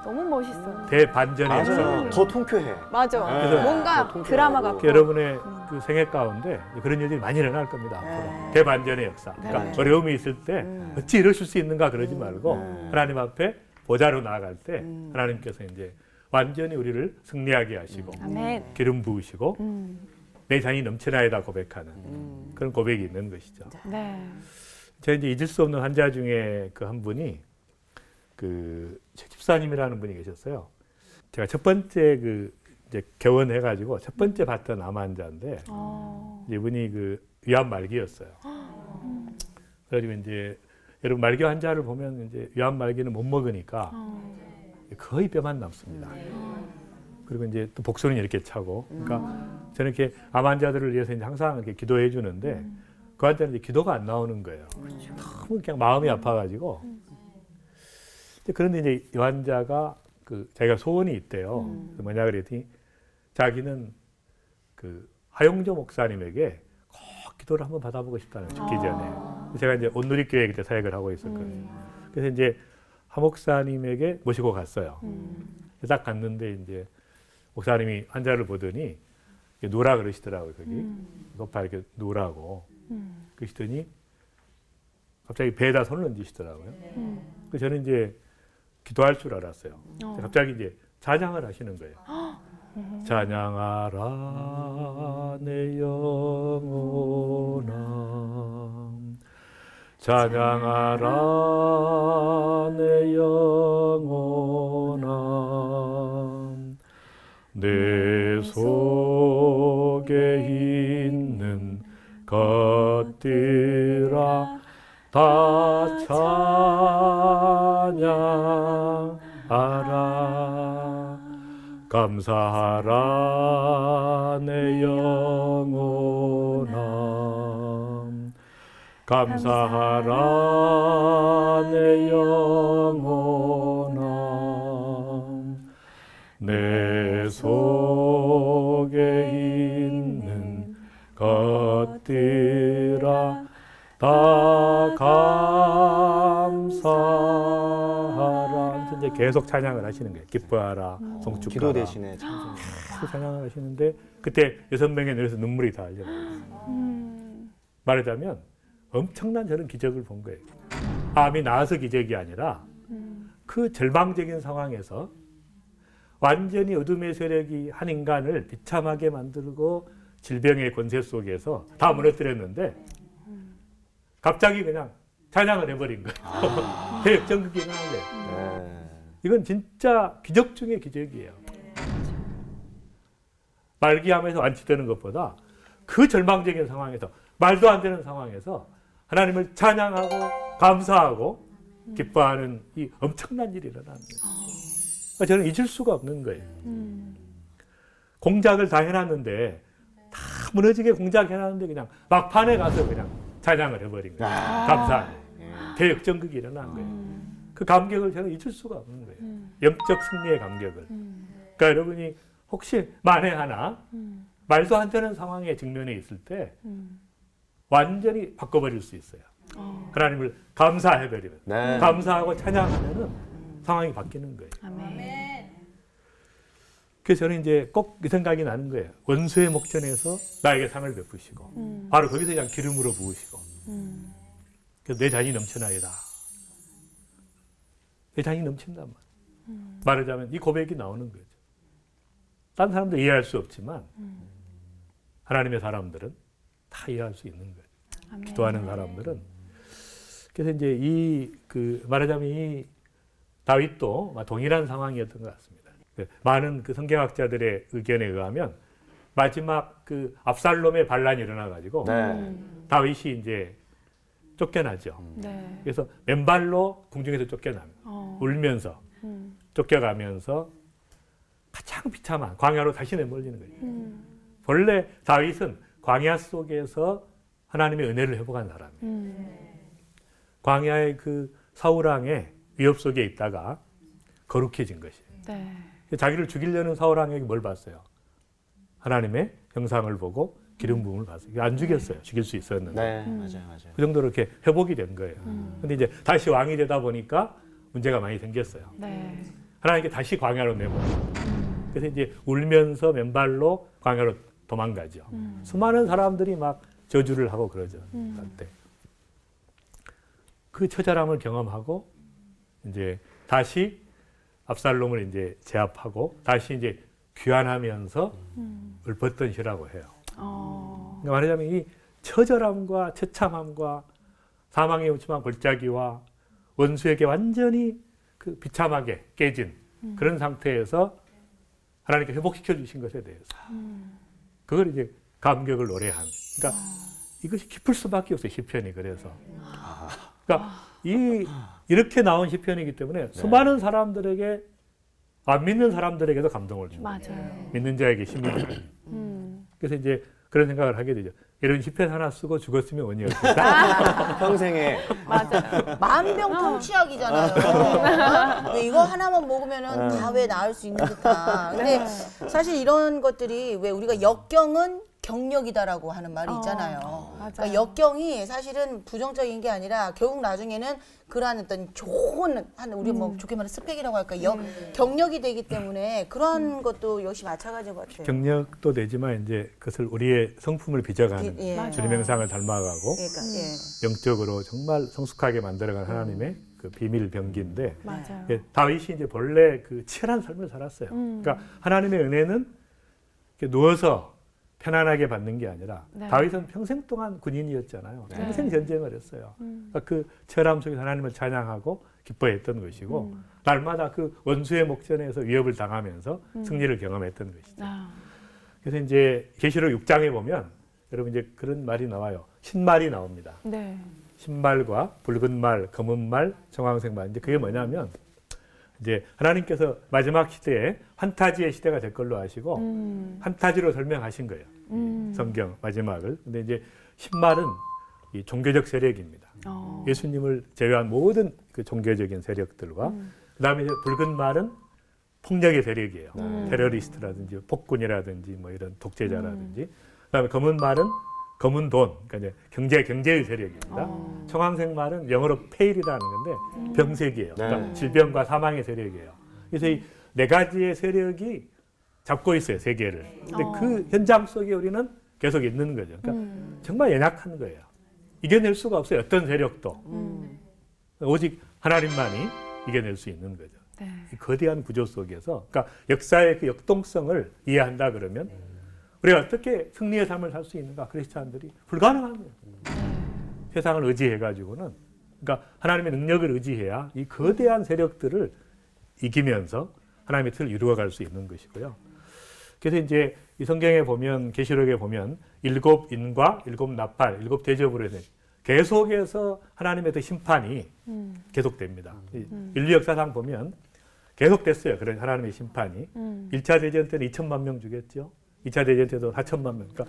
너무 멋있어요. 대반전의 맞아요. 역사를 더 통쾌해. 맞아. 네. 뭔가 더 통쾌하고. 드라마 같고. 여러분의 그 생애 가운데 그런 일들이 많이 일어날 겁니다. 앞으로. 대반전의 역사. 그러니까 네. 어려움이 있을 때 어찌 이러실 수 있는가 그러지 말고 네. 하나님 앞에 보좌로 나아갈 때 하나님께서 이제 완전히 우리를 승리하게 하시고 아멘. 기름 부으시고 내 잔이 넘쳐나이다 고백하는 그런 고백이 있는 것이죠. 네. 제가 이제 잊을 수 없는 환자 중에 그 한 분이 그 최 집사님이라는 분이 계셨어요. 제가 첫 번째 그 이제 개원해가지고 첫 번째 봤던 암 환자인데 이제 이분이 그 위암 말기였어요. 그래가지고 이제 여러분 말기 환자를 보면 이제 위암 말기는 못 먹으니까 거의 뼈만 남습니다. 그리고 이제 또 복소는 이렇게 차고, 그러니까 저는 이렇게 암 환자들을 위해서 이제 항상 이렇게 기도해 주는데 그 환자는 이제 기도가 안 나오는 거예요. 너무 그냥 마음이 아파가지고. 그런데 이제 이 환자가 그 자기가 소원이 있대요. 뭐냐 그랬더니 자기는 그 하용조 목사님에게 꼭 기도를 한번 받아보고 싶다는 죽기 전에. 제가 이제 온누리교회 그때 사역을 하고 있었거든요. 그래서 이제 하 목사님에게 모시고 갔어요. 딱 갔는데 이제 목사님이 환자를 보더니 누라 그러시더라고요. 거기 높아 이렇게 누라고 그러시더니 갑자기 배에다 손을 얹으시더라고요. 그래서 저는 이제 기도할 줄 알았어요. 갑자기 이제 찬양을 하시는 거예요. 찬양하라 내 영혼아, 찬양하라 내 영혼아, 내 속에 있는 것들아 다 찬양하라, 감사하라 내 영혼아, 감사하라 내 영혼아, 내 속에 있는 것들아 다 감사하라. 이제 계속 찬양을 하시는 거예요. 기뻐하라, 송축하라. 기도 대신에 찬송. 그 찬양을 하시는데 그때 6명의 눈에서 눈물이 다 흘려나왔어요. 말하자면 엄청난 저는 기적을 본 거예요. 암이 나아서 기적이 아니라 그 절망적인 상황에서 완전히 어둠의 세력이 한 인간을 비참하게 만들고 질병의 권세 속에서 다 무너뜨렸는데 갑자기 그냥 찬양을 해버린 거예요. 대역전극이 일어난 거예요. 네. 이건 진짜 기적 중의 기적이에요. 말기암에서 완치되는 것보다 그 절망적인 상황에서 말도 안 되는 상황에서 하나님을 찬양하고 감사하고 기뻐하는 이 엄청난 일이 일어나는 거예요. 저는 잊을 수가 없는 거예요. 공작을 다 해놨는데 다 무너지게 공작해놨는데 그냥 막판에 가서 그냥 찬양을 해버린 거예요. 감사하네. 대역전극이 일어난 거예요. 그 감격을 저는 잊을 수가 없는 거예요. 영적 승리의 감격을. 그러니까 여러분이 혹시 만에 하나 말도 안 되는 상황에 직면해 있을 때 완전히 바꿔버릴 수 있어요. 하나님을 감사해버리면 네. 감사하고 찬양하면은 상황이 바뀌는 거예요. 아멘. 그래서 저는 이제 꼭 이 생각이 나는 거예요. 원수의 목전에서 나에게 상을 베푸시고 바로 거기서 그냥 기름으로 부으시고 그래서 내 잔이 넘쳐나이다. 내 잔이 넘친단 말이에요. 말하자면 이 고백이 나오는 거죠. 딴 사람도 이해할 수 없지만 하나님의 사람들은 다 이해할 수 있는 거예요. 아멘. 기도하는 사람들은. 그래서 이제 말하자면 이 다윗도 동일한 상황이었던 것 같습니다. 많은 그 성경학자들의 의견에 의하면 마지막 그 압살롬의 반란이 일어나가지고 네. 다윗이 이제 쫓겨나죠. 네. 그래서 맨발로 궁중에서 쫓겨나면 울면서 쫓겨가면서 가장 비참한 광야로 다시 내몰리는 거예요. 본래 다윗은 광야 속에서 하나님의 은혜를 회복한 사람이에요. 광야의 그 사울왕의 위협 속에 있다가 거룩해진 것이에요. 네. 자기를 죽이려는 사울왕에게 뭘 봤어요? 하나님의 형상을 보고 기름 부음을 봤어요. 안 죽였어요. 죽일 수 있었는데. 네, 맞아요. 그 정도로 이렇게 회복이 된 거예요. 근데 이제 다시 왕이 되다 보니까 문제가 많이 생겼어요. 네. 하나님께 다시 광야로 내보내요. 그래서 이제 울면서 맨발로 광야로 도망가죠. 수많은 사람들이 막 저주를 하고 그러죠. 그때. 그 처절함을 경험하고 이제 다시 압살롬을 이제 제압하고 다시 이제 귀환하면서 읊었던 시라고 해요. 그러니까 말하자면 이 처절함과 처참함과 사망의 음침한 골짜기와 원수에게 완전히 그 비참하게 깨진 그런 상태에서 하나님께 회복시켜 주신 것에 대해서 그걸 이제 감격을 노래한. 그러니까 이것이 깊을 수밖에 없어요. 시편이 그래서. 그러니까 이렇게 나온 시편이기 때문에 수많은 사람들에게 안 믿는 사람들에게도 감동을 주고 맞아요. 믿는 자에게 힘이 되고. 그래서 이제 그런 생각을 하게 되죠. 이런 시편 하나 쓰고 죽었으면 원이었을까? 평생에 맞아요. 만병통치약이잖아요. 왜 이거 하나만 먹으면은 다 왜 나을 수 있는 듯한. 근데 사실 이런 것들이 왜 우리가 역경은 경력이다라고 하는 말이 있잖아요. 맞아요. 그러니까 역경이 사실은 부정적인 게 아니라 결국 나중에는 그러한 어떤 좋은 우리 뭐 좋게 말해 스펙이라고 할까 경력이 되기 때문에 그런 것도 역시 마찬가지인 것 같아요. 경력도 되지만 이제 그것을 우리의 성품을 빚어가는 예. 주님의 형상을 닮아가고 그러니까 영적으로 정말 성숙하게 만들어간 하나님의 그 비밀 병기인데 맞아요. 예, 다윗이 이제 본래 그 치열한 삶을 살았어요. 그러니까 하나님의 은혜는 이렇게 누워서 편안하게 받는 게 아니라 네. 다윗은 평생 동안 군인이었잖아요. 평생 전쟁을 했어요. 그러니까 그 처람 속에서 하나님을 찬양하고 기뻐했던 것이고 날마다 그 원수의 목전에서 위협을 당하면서 승리를 경험했던 것이죠. 그래서 이제 계시록 6장에 보면 여러분 이제 그런 말이 나와요. 신말이 나옵니다. 네. 신말과 붉은 말, 검은 말, 정황색 말. 이제 그게 뭐냐면 이제 하나님께서 마지막 시대에 환타지의 시대가 될 걸로 아시고 환타지로 설명하신 거예요. 성경 마지막을. 근데 이제 신말은 이 종교적 세력입니다. 예수님을 제외한 모든 그 종교적인 세력들과 그다음에 이제 붉은 말은 폭력의 세력이에요. 테러리스트라든지 폭군이라든지 뭐 이런 독재자라든지. 그다음에 검은 말은 검은 돈, 그러니까 이제 경제의 세력입니다. 청황색 말은 영어로 페일이라는 건데 병색이에요. 그러니까 질병과 사망의 세력이에요. 그래서 이 네 가지의 세력이 잡고 있어요, 세계를. 근데 그 현장 속에 우리는 계속 있는 거죠. 그러니까 정말 연약한 거예요. 이겨낼 수가 없어요, 어떤 세력도. 오직 하나님만이 이겨낼 수 있는 거죠. 네. 이 거대한 구조 속에서, 그러니까 역사의 그 역동성을 이해한다 그러면 우리가 어떻게 승리의 삶을 살 수 있는가? 크리스찬들이 불가능한 거예요. 세상을 의지해가지고는, 그러니까 하나님의 능력을 의지해야 이 거대한 세력들을 이기면서 하나님의 틀을 이루어갈 수 있는 것이고요. 그래서 이제 이 성경에 보면, 계시록에 보면 7인과 7나팔, 7대접으로 해서 계속해서 하나님의 그 심판이 계속됩니다. 인류 역사상 보면 계속됐어요. 그런 하나님의 심판이. 1차 대전 때는 2천만 명 죽였죠. 2차 대전 때도 4천만 명. 그러니까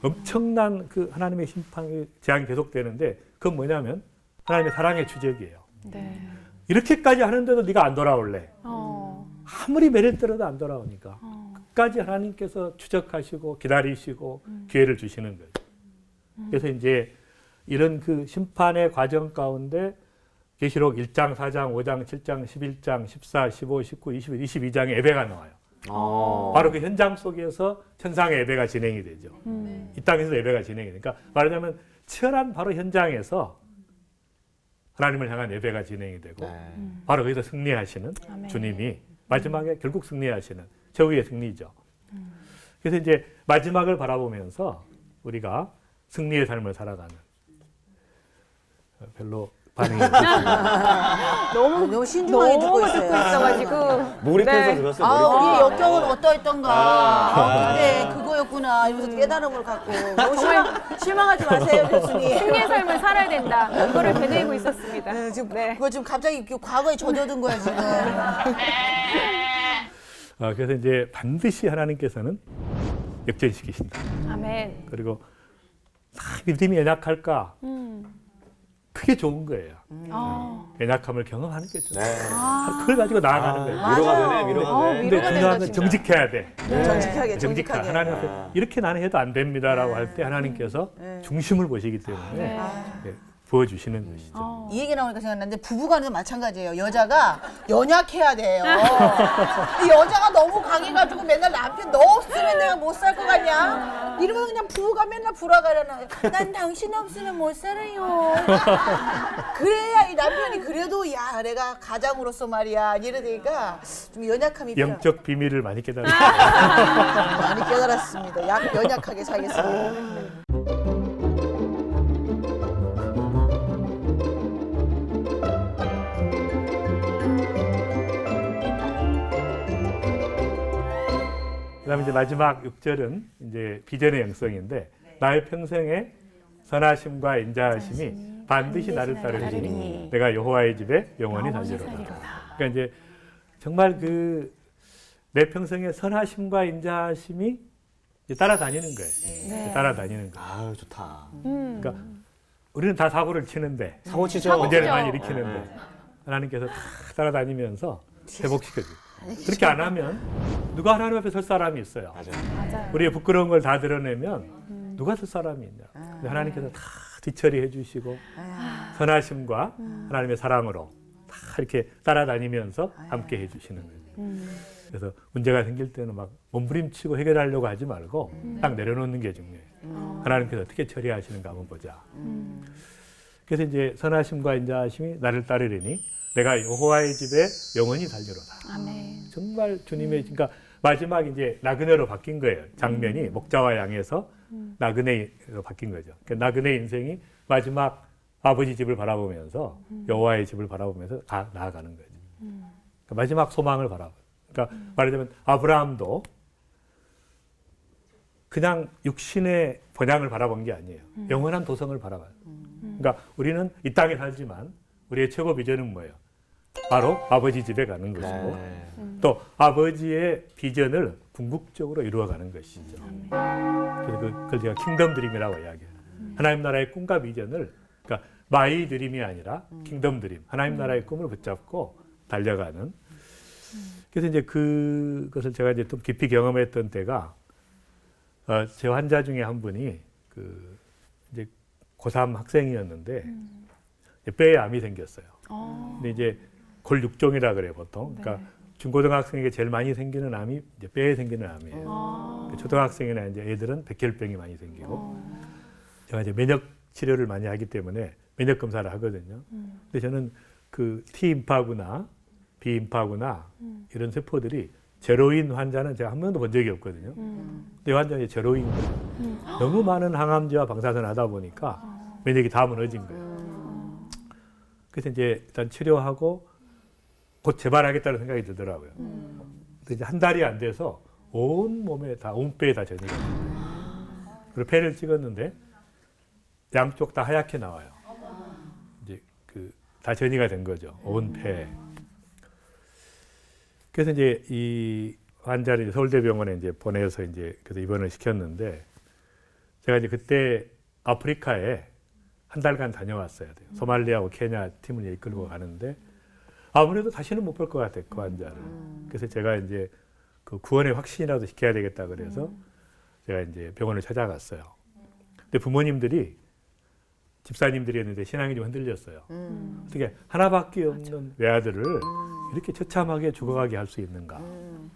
엄청난 그 하나님의 심판의 재앙이 계속되는데 그건 뭐냐면 하나님의 사랑의 추적이에요. 네. 이렇게까지 하는데도 네가 안 돌아올래. 어. 아무리 매를 들어도 안 돌아오니까 끝까지 하나님께서 추적하시고 기다리시고 기회를 주시는 거예요. 그래서 이제 이런 그 심판의 과정 가운데 계시록 1장, 4장, 5장, 7장, 11장, 14, 15, 19, 21, 22장의 예배가 나와요. 바로 그 현장 속에서 천상의 예배가 진행이 되죠. 이 땅에서 예배가 진행이 되니까 말하자면 치열한 바로 현장에서 하나님을 향한 예배가 진행이 되고 바로 거기서 승리하시는 아멘. 주님이 마지막에 결국 승리하시는 최후의 승리죠. 그래서 이제 마지막을 바라보면서 우리가 승리의 삶을 살아가는 별로 반응이 없습니다. 너무 신중하게 듣고 너무 있어요. 듣고 있어가지고. 몰입해서 네. 들었어요. 아, 몰입해서. 우리의 역경은 어떠했던가. 그래, 그거였구나. 이러면서 깨달음을 갖고. 너무 실망하지 마세요, 교수님. 승리의 삶을 살아야 된다. 이거를 되뇌이고 있었습니다. 네, 지금 네. 그거 지금 갑자기 과거에 젖어든 거야, 지금. 그래서 이제 반드시 하나님께서는 역전시키신다. 아멘. 그리고 믿음이 연약할까? 그게 좋은 거예요. 연약함을 경험하는 게 좋아요. 네. 그걸 가지고 나아가는 거예요. 위로가 되네, 위로가 돼. 근데 위로가 중요한 건 된다, 진짜. 정직해야 돼. 정직하게, 정직하게. 정직하게. 하나님 앞에 이렇게 나는 해도 안 됩니다라고 할 때 하나님께서 중심을 보시기 때문에 네. 부어주시는 것이죠. 이 얘기 나오니까 생각났는데 부부간에도 마찬가지예요. 여자가 연약해야 돼요. 이 여자가 너무 강해가지고 맨날 남편 너 없으면 내가 못 살 것 같냐? 이러면 그냥 부부가 맨날 불화가려나. 난 당신 없으면 못 살아요. 그래야 이 남편이 그래도 야 내가 가장으로서 말이야 이러니까 좀 연약함이 필요해요. 영적 비밀을 많이 깨달았어요. 많이 깨달았습니다. 연약하게 살겠습니다. 그다음에 이제 마지막 6절은 이제 비전의 영성인데 나의 평생에 선하심과 인자하심이 반드시 나를 따르리니 내가 여호와의 집에 영원히 살리로다. 그러니까 이제 정말 그 내 평생에 선하심과 인자하심이 이제 따라다니는 거예요. 네. 따라다니는 거. 아유, 좋다. 그러니까 우리는 다 사고를 치는데 사고 치죠. 문제를 많이 일으키는데 하나님께서 다 따라다니면서 회복시켜줘요. 그렇게 안 하면 누가 하나님 앞에 설 사람이 있어요. 맞아요. 우리의 부끄러운 걸 다 드러내면 누가 설 사람이 있냐. 근데 하나님께서 다 뒤처리해 주시고 선하심과 하나님의 사랑으로 다 이렇게 따라다니면서 함께 해 주시는 거예요. 그래서 문제가 생길 때는 막 몸부림치고 해결하려고 하지 말고 딱 내려놓는 게 중요해요. 하나님께서 어떻게 처리하시는가 한번 보자. 그래서 이제 선하심과 인자하심이 나를 따르리니 내가 여호와의 집에 영원히 살리로다. 아멘. 정말 주님의 그러니까 마지막 이제 나그네로 바뀐 거예요. 장면이 목자와 양에서 나그네로 바뀐 거죠. 그러니까 나그네 인생이 마지막 아버지 집을 바라보면서 여호와의 집을 바라보면서 나아가는 거죠. 그러니까 마지막 소망을 바라봐. 그러니까 말하자면 아브라함도 그냥 육신의 본향을 바라본 게 아니에요. 영원한 도성을 바라봐요. 그러니까 우리는 이 땅에 살지만 우리의 최고 비전은 뭐예요? 바로 아버지 집에 가는 것이고 또 아버지의 비전을 궁극적으로 이루어가는 것이죠. 그래서 그걸 제가 킹덤 드림이라고 이야기해요. 하나님 나라의 꿈과 비전을 그러니까 마이 드림이 아니라 킹덤 드림, 하나님 나라의 꿈을 붙잡고 달려가는. 그래서 이제 그것을 제가 이제 좀 깊이 경험했던 때가 제 환자 중에 한 분이 그 이제 고3 학생이었는데 뼈에 암이 생겼어요. 근데 이제 골육종이라 그래요 보통. 그러니까 중고등학생에게 제일 많이 생기는 암이 이제 뼈에 생기는 암이에요. 초등학생이나 이제 애들은 백혈병이 많이 생기고. 제가 이제 면역 치료를 많이 하기 때문에 면역 검사를 하거든요. 근데 저는 그 T임파구나 B임파구나 이런 세포들이 제로인 환자는 제가 한 번도 본 적이 없거든요. 근데 이 환자는 제로인 거예요. 너무 많은 항암제와 방사선을 하다 보니까 면역이 다 무너진 거예요. 그래서 이제 일단 치료하고 곧 재발하겠다는 생각이 들더라고요. 근데 이제 한 달이 안 돼서 온 몸에 다, 온 뼈에 다 전이가 됐어요. 그리고 폐를 찍었는데 양쪽 다 하얗게 나와요. 이제 그 다 전이가 된 거죠. 온 폐. 그래서 이제 이 환자를 서울대병원에 이제 보내서 이제 그래서 입원을 시켰는데 제가 이제 그때 아프리카에 한 달간 다녀왔어야 돼요. 소말리아하고 케냐 팀을 이끌고 가는데 아무래도 다시는 못 볼 것 같아요. 그 환자를. 그래서 제가 이제 그 구원의 확신이라도 시켜야 되겠다 그래서 제가 이제 병원을 찾아갔어요. 근데 부모님들이 집사님들이었는데 신앙이 좀 흔들렸어요. 어떻게 하나밖에 없는 외아들을 이렇게 처참하게 죽어가게 할 수 있는가.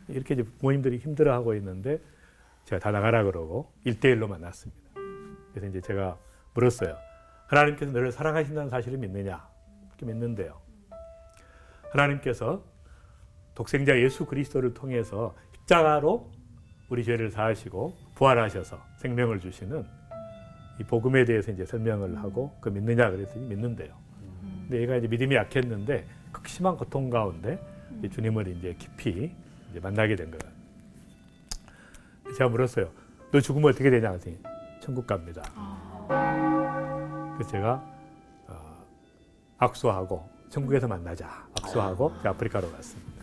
이렇게 이제 부모님들이 힘들어하고 있는데 제가 다 나가라 그러고 1대1로 만났습니다. 그래서 이제 제가 물었어요. 하나님께서 너를 사랑하신다는 사실을 믿느냐? 이렇게 믿는데요. 하나님께서 독생자 예수 그리스도를 통해서 십자가로 우리 죄를 사하시고 부활하셔서 생명을 주시는 이 복음에 대해서 이제 설명을 하고 그 믿느냐 그랬더니 믿는데요. 근데 얘가 이제 믿음이 약했는데 극심한 고통 가운데 이제 주님을 이제 깊이 이제 만나게 된 거예요. 제가 물었어요. 너 죽으면 어떻게 되냐? 그랬더니 천국 갑니다. 그래서 제가 악수하고 천국에서 만나자 악수하고 아프리카로 갔습니다.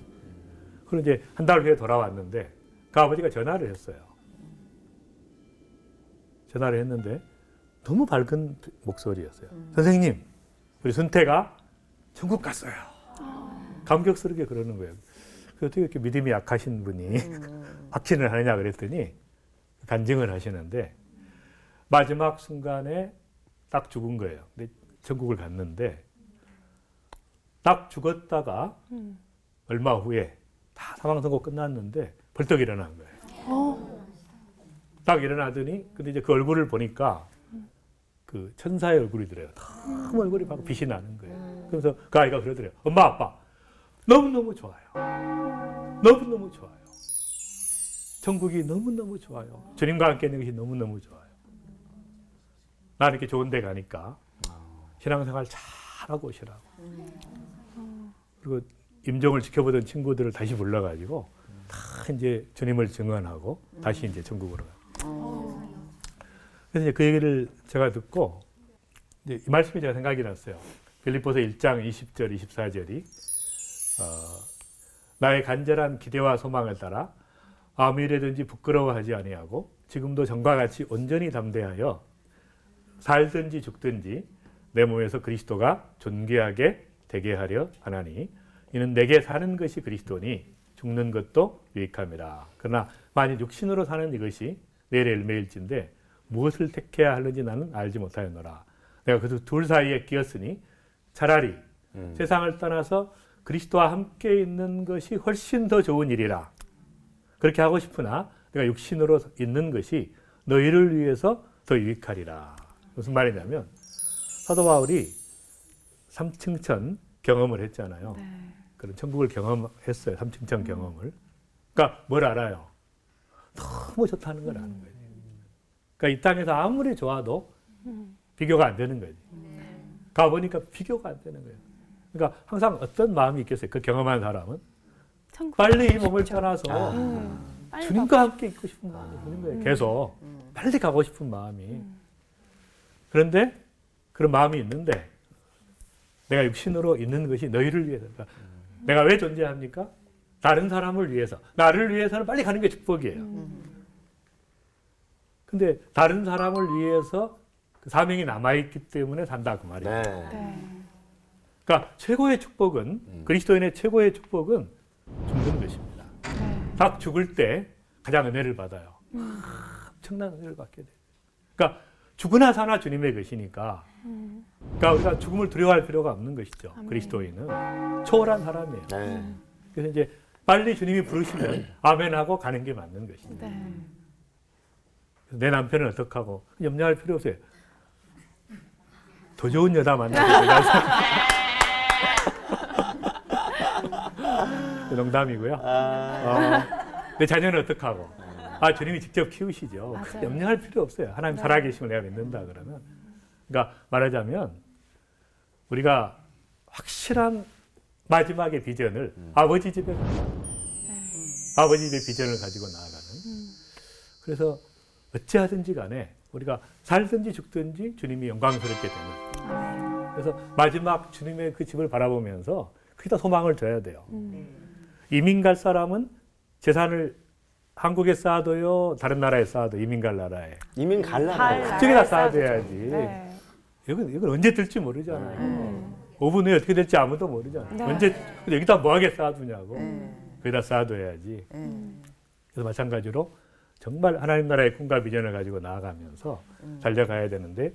그리고 이제 한 달 후에 돌아왔는데 그 아버지가 전화를 했어요. 전화를 했는데 너무 밝은 목소리였어요. 선생님, 우리 순태가 천국 갔어요. 감격스럽게 그러는 거예요. 그래서 어떻게 이렇게 믿음이 약하신 분이 확신을 하느냐 그랬더니 간증을 하시는데 마지막 순간에 딱 죽은 거예요. 근데 천국을 갔는데 딱 죽었다가 얼마 후에 다 사망 선고 끝났는데 벌떡 일어난 거예요. 딱 일어나더니 근데 이제 그 얼굴을 보니까 그 천사의 얼굴이더래요. 너무 얼굴이 막 빛이 나는 거예요. 그래서 그 아이가 그러더래요. 엄마 아빠 너무너무 좋아요. 너무너무 좋아요. 천국이 너무너무 좋아요. 주님과 함께 있는 것이 너무너무 좋아요. 나는 이렇게 좋은 데 가니까 신앙생활 잘하고 오시라고. 그리고 임종을 지켜보던 친구들을 다시 불러가지고 다 이제 주님을 증언하고 다시 이제 천국으로 가요. 그래서 이제 그 얘기를 제가 듣고 이제 이 말씀이 제가 생각이 났어요. 빌립보서 1장 20절 24절이 나의 간절한 기대와 소망을 따라 아무 일에든지 부끄러워하지 아니하고 지금도 전과 같이 온전히 담대하여 살든지 죽든지 내 몸에서 그리스도가 존귀하게 되게 하려 하나니 이는 내게 사는 것이 그리스도니 죽는 것도 유익함이라. 그러나 만일 육신으로 사는 이것이 내일의 일매일진데 무엇을 택해야 하는지 나는 알지 못하였노라. 내가 그 둘 사이에 끼었으니 차라리 세상을 떠나서 그리스도와 함께 있는 것이 훨씬 더 좋은 일이라. 그렇게 하고 싶으나 내가 육신으로 있는 것이 너희를 위해서 더 유익하리라. 무슨 말이냐면 사도 바울이 삼층천 경험을 했잖아요. 네. 그런 천국을 경험했어요. 삼층천 경험을. 그러니까 뭘 알아요? 너무 좋다는 걸 아는 거예요. 그러니까 이 땅에서 아무리 좋아도 비교가 안 되는 거지. 가보니까 비교가 안 되는 거예요. 그러니까 항상 어떤 마음이 있겠어요? 그 경험한 사람은 천국 빨리 이 몸을 떠나서 빨리 주님과 함께 있고 싶은 마음이 드는 거예요. 계속 빨리 가고 싶은 마음이. 그런데 그런 마음이 있는데 내가 육신으로 있는 것이 너희를 위해서. 내가 왜 존재합니까? 다른 사람을 위해서. 나를 위해서는 빨리 가는 게 축복이에요. 근데 다른 사람을 위해서 그 사명이 남아있기 때문에 산다 그 말이에요. 네. 그러니까 최고의 축복은 그리스도인의 최고의 축복은 죽는 것입니다. 네. 딱 죽을 때 가장 은혜를 받아요. 엄청난 은혜를 받게 돼요. 그러니까 죽으나 사나 주님의 것이니까 그러니까 우리가 죽음을 두려워할 필요가 없는 것이죠. 아멘. 그리스도인은 초월한 사람이에요. 네. 그래서 이제 빨리 주님이 부르시면 아멘하고 가는 게 맞는 것입니다. 네. 내 남편은 어떡하고 염려할 필요 없어요. 더 좋은 여자 만나서 농담이고요. 내 자녀는 어떡하고 주님이 직접 키우시죠. 맞아요. 염려할 필요 없어요. 하나님 네. 살아계심을 내가 믿는다 그러면. 그러니까 말하자면 우리가 확실한 마지막의 비전을 아버지 집에 아버지 집의 비전을 가지고 나아가는. 그래서 어찌하든지 간에 우리가 살든지 죽든지 주님이 영광스럽게 되는. 그래서 마지막 주님의 그 집을 바라보면서 거기다 소망을 둬야 돼요. 이민 갈 사람은 재산을 한국에 쌓아둬요, 다른 나라에 쌓아둬, 이민 갈 나라에. 이민 갈라면 그쪽에 다 쌓아둬야지. 네. 이건 언제 될지 모르잖아요. 5분 후에 어떻게 될지 아무도 모르잖아요. 네. 언제 여기다 뭐하게 쌓아두냐고. 거기다 쌓아둬야지. 그래서 마찬가지로 정말 하나님 나라의 꿈과 비전을 가지고 나아가면서 달려가야 되는데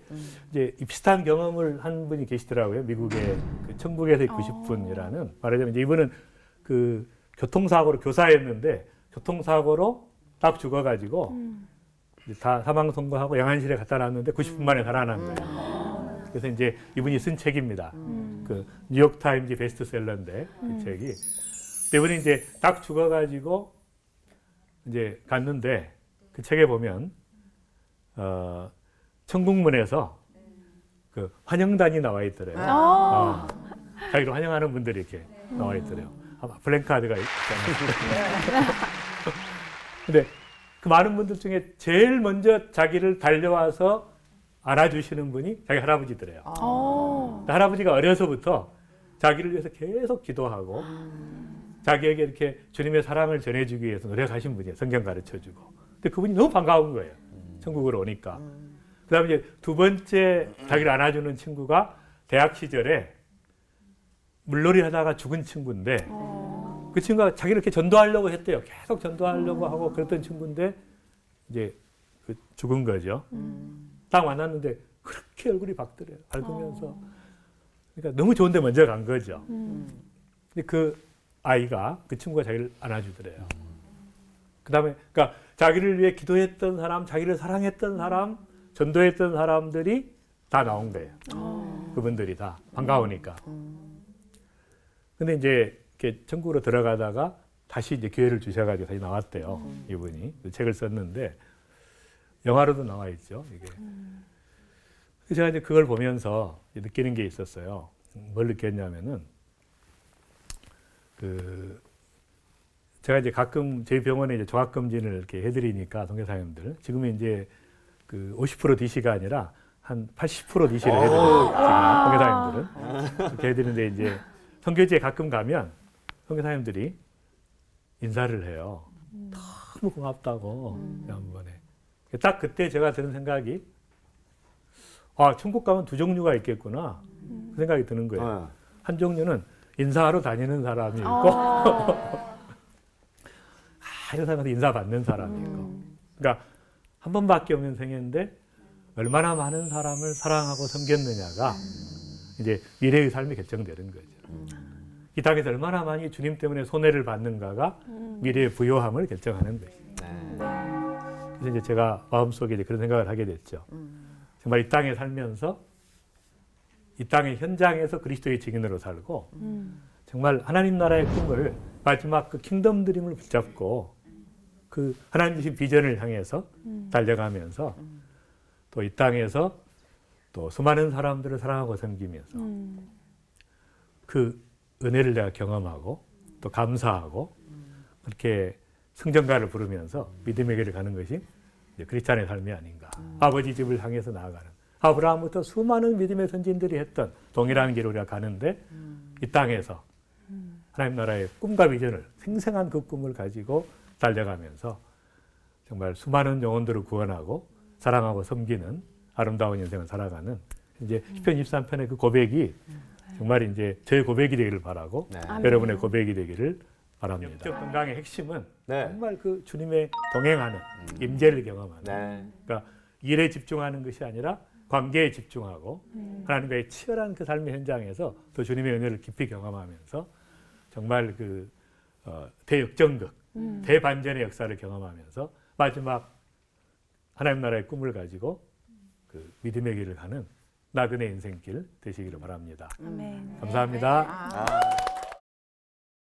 이제 이 비슷한 경험을 한 분이 계시더라고요. 미국의 그 천국에서의 90분이라는 말하자면 이제 이분은 그 교통사고로 교사였는데 교통사고로 딱 죽어가지고 이제 다 사망 선고하고 영안실에 갖다 놨는데 90분 만에 살아난 거예요. 그래서 이제 이분이 쓴 책입니다. 그 뉴욕 타임즈 베스트셀러인데 그 책이. 근데 이분이 이제 딱 죽어가지고 이제 갔는데 그 책에 보면 천국문에서 그 환영단이 나와 있더래요. 자기를 환영하는 분들이 이렇게 나와 있더래요. 아마 플랜카드가 있잖아요. 근데 그 많은 분들 중에 제일 먼저 자기를 달려와서 안아주시는 분이 자기 할아버지더래요. 할아버지가 어려서부터 자기를 위해서 계속 기도하고 자기에게 이렇게 주님의 사랑을 전해주기 위해서 노력하신 분이에요. 성경 가르쳐주고. 근데 그분이 너무 반가운 거예요. 천국으로 오니까. 그 다음에 이제 두 번째 자기를 안아주는 친구가 대학 시절에 물놀이 하다가 죽은 친구인데 그 친구가 자기를 이렇게 전도하려고 했대요. 계속 전도하려고 하고 그랬던 친구인데 이제 그 죽은 거죠. 딱 만났는데 그렇게 얼굴이 밝으면서 그러니까 너무 좋은데 먼저 간 거죠. 근데 그 아이가 그 친구가 자기를 안아주더래요. 그다음에 그러니까 자기를 위해 기도했던 사람, 자기를 사랑했던 사람, 전도했던 사람들이 다 나온 거예요. 그분들이 다 반가우니까. 근데 이제 이렇게 천국으로 들어가다가 다시 이제 기회를 주셔가지고 다시 나왔대요. 이분이 그 책을 썼는데 영화로도 나와 있죠. 이게. 그래서 제가 이제 그걸 보면서 느끼는 게 있었어요. 뭘 느꼈냐면은 그 제가 이제 가끔 저희 병원에 이제 종합검진을 이렇게 해드리니까 선교사님들 지금은 이제 그 50% DC가 아니라 한 80% DC를 해드려요. 지금 선교사님들은 이렇게 해드리는데 이제 선교지에 가끔 가면 선교사님들이 인사를 해요. 너무 고맙다고 지난번에. 딱 그때 제가 드는 생각이 아 천국 가면 두 종류가 있겠구나 그 생각이 드는 거예요. 한 종류는 인사하러 다니는 사람이 있고 이런 사람한테 인사받는 사람이 있고 그러니까 한 번밖에 없는 생애인데 얼마나 많은 사람을 사랑하고 섬겼느냐가 이제 미래의 삶이 결정되는 거죠. 이 땅에서 얼마나 많이 주님 때문에 손해를 받는가가 미래의 부요함을 결정하는 것입니다. 그래서 이제 제가 마음속에 이제 그런 생각을 하게 됐죠. 정말 이 땅에 살면서 이 땅의 현장에서 그리스도의 증인으로 살고 정말 하나님 나라의 꿈을 마지막 그 킹덤 드림을 붙잡고 그 하나님 주신 비전을 향해서 달려가면서 또 이 땅에서 또 수많은 사람들을 사랑하고 섬기면서 그 은혜를 내가 경험하고 또 감사하고 그렇게 성전가를 부르면서 믿음의 길을 가는 것이 이제 크리스찬의 삶이 아닌가. 아버지 집을 향해서 나아가는 아브라함부터 수많은 믿음의 선진들이 했던 동일한 길을 우리가 가는데 이 땅에서 하나님 나라의 꿈과 비전을 생생한 그 꿈을 가지고 달려가면서 정말 수많은 영혼들을 구원하고 사랑하고 섬기는 아름다운 인생을 살아가는 이제 시편 23편의 그 고백이 정말 이제 저의 고백이 되기를 바라고 여러분의 고백이 되기를 바랍니다. 영적 건강의 핵심은 정말 그 주님의 동행하는 임재를 경험하는 그러니까 일에 집중하는 것이 아니라 관계에 집중하고 하나님과의 치열한 그 삶의 현장에서 또 주님의 은혜를 깊이 경험하면서 정말 그 대역전극, 대반전의 역사를 경험하면서 마지막 하나님 나라의 꿈을 가지고 그 믿음의 길을 가는 나그네 인생길 되시기를 바랍니다. 아멘. 감사합니다.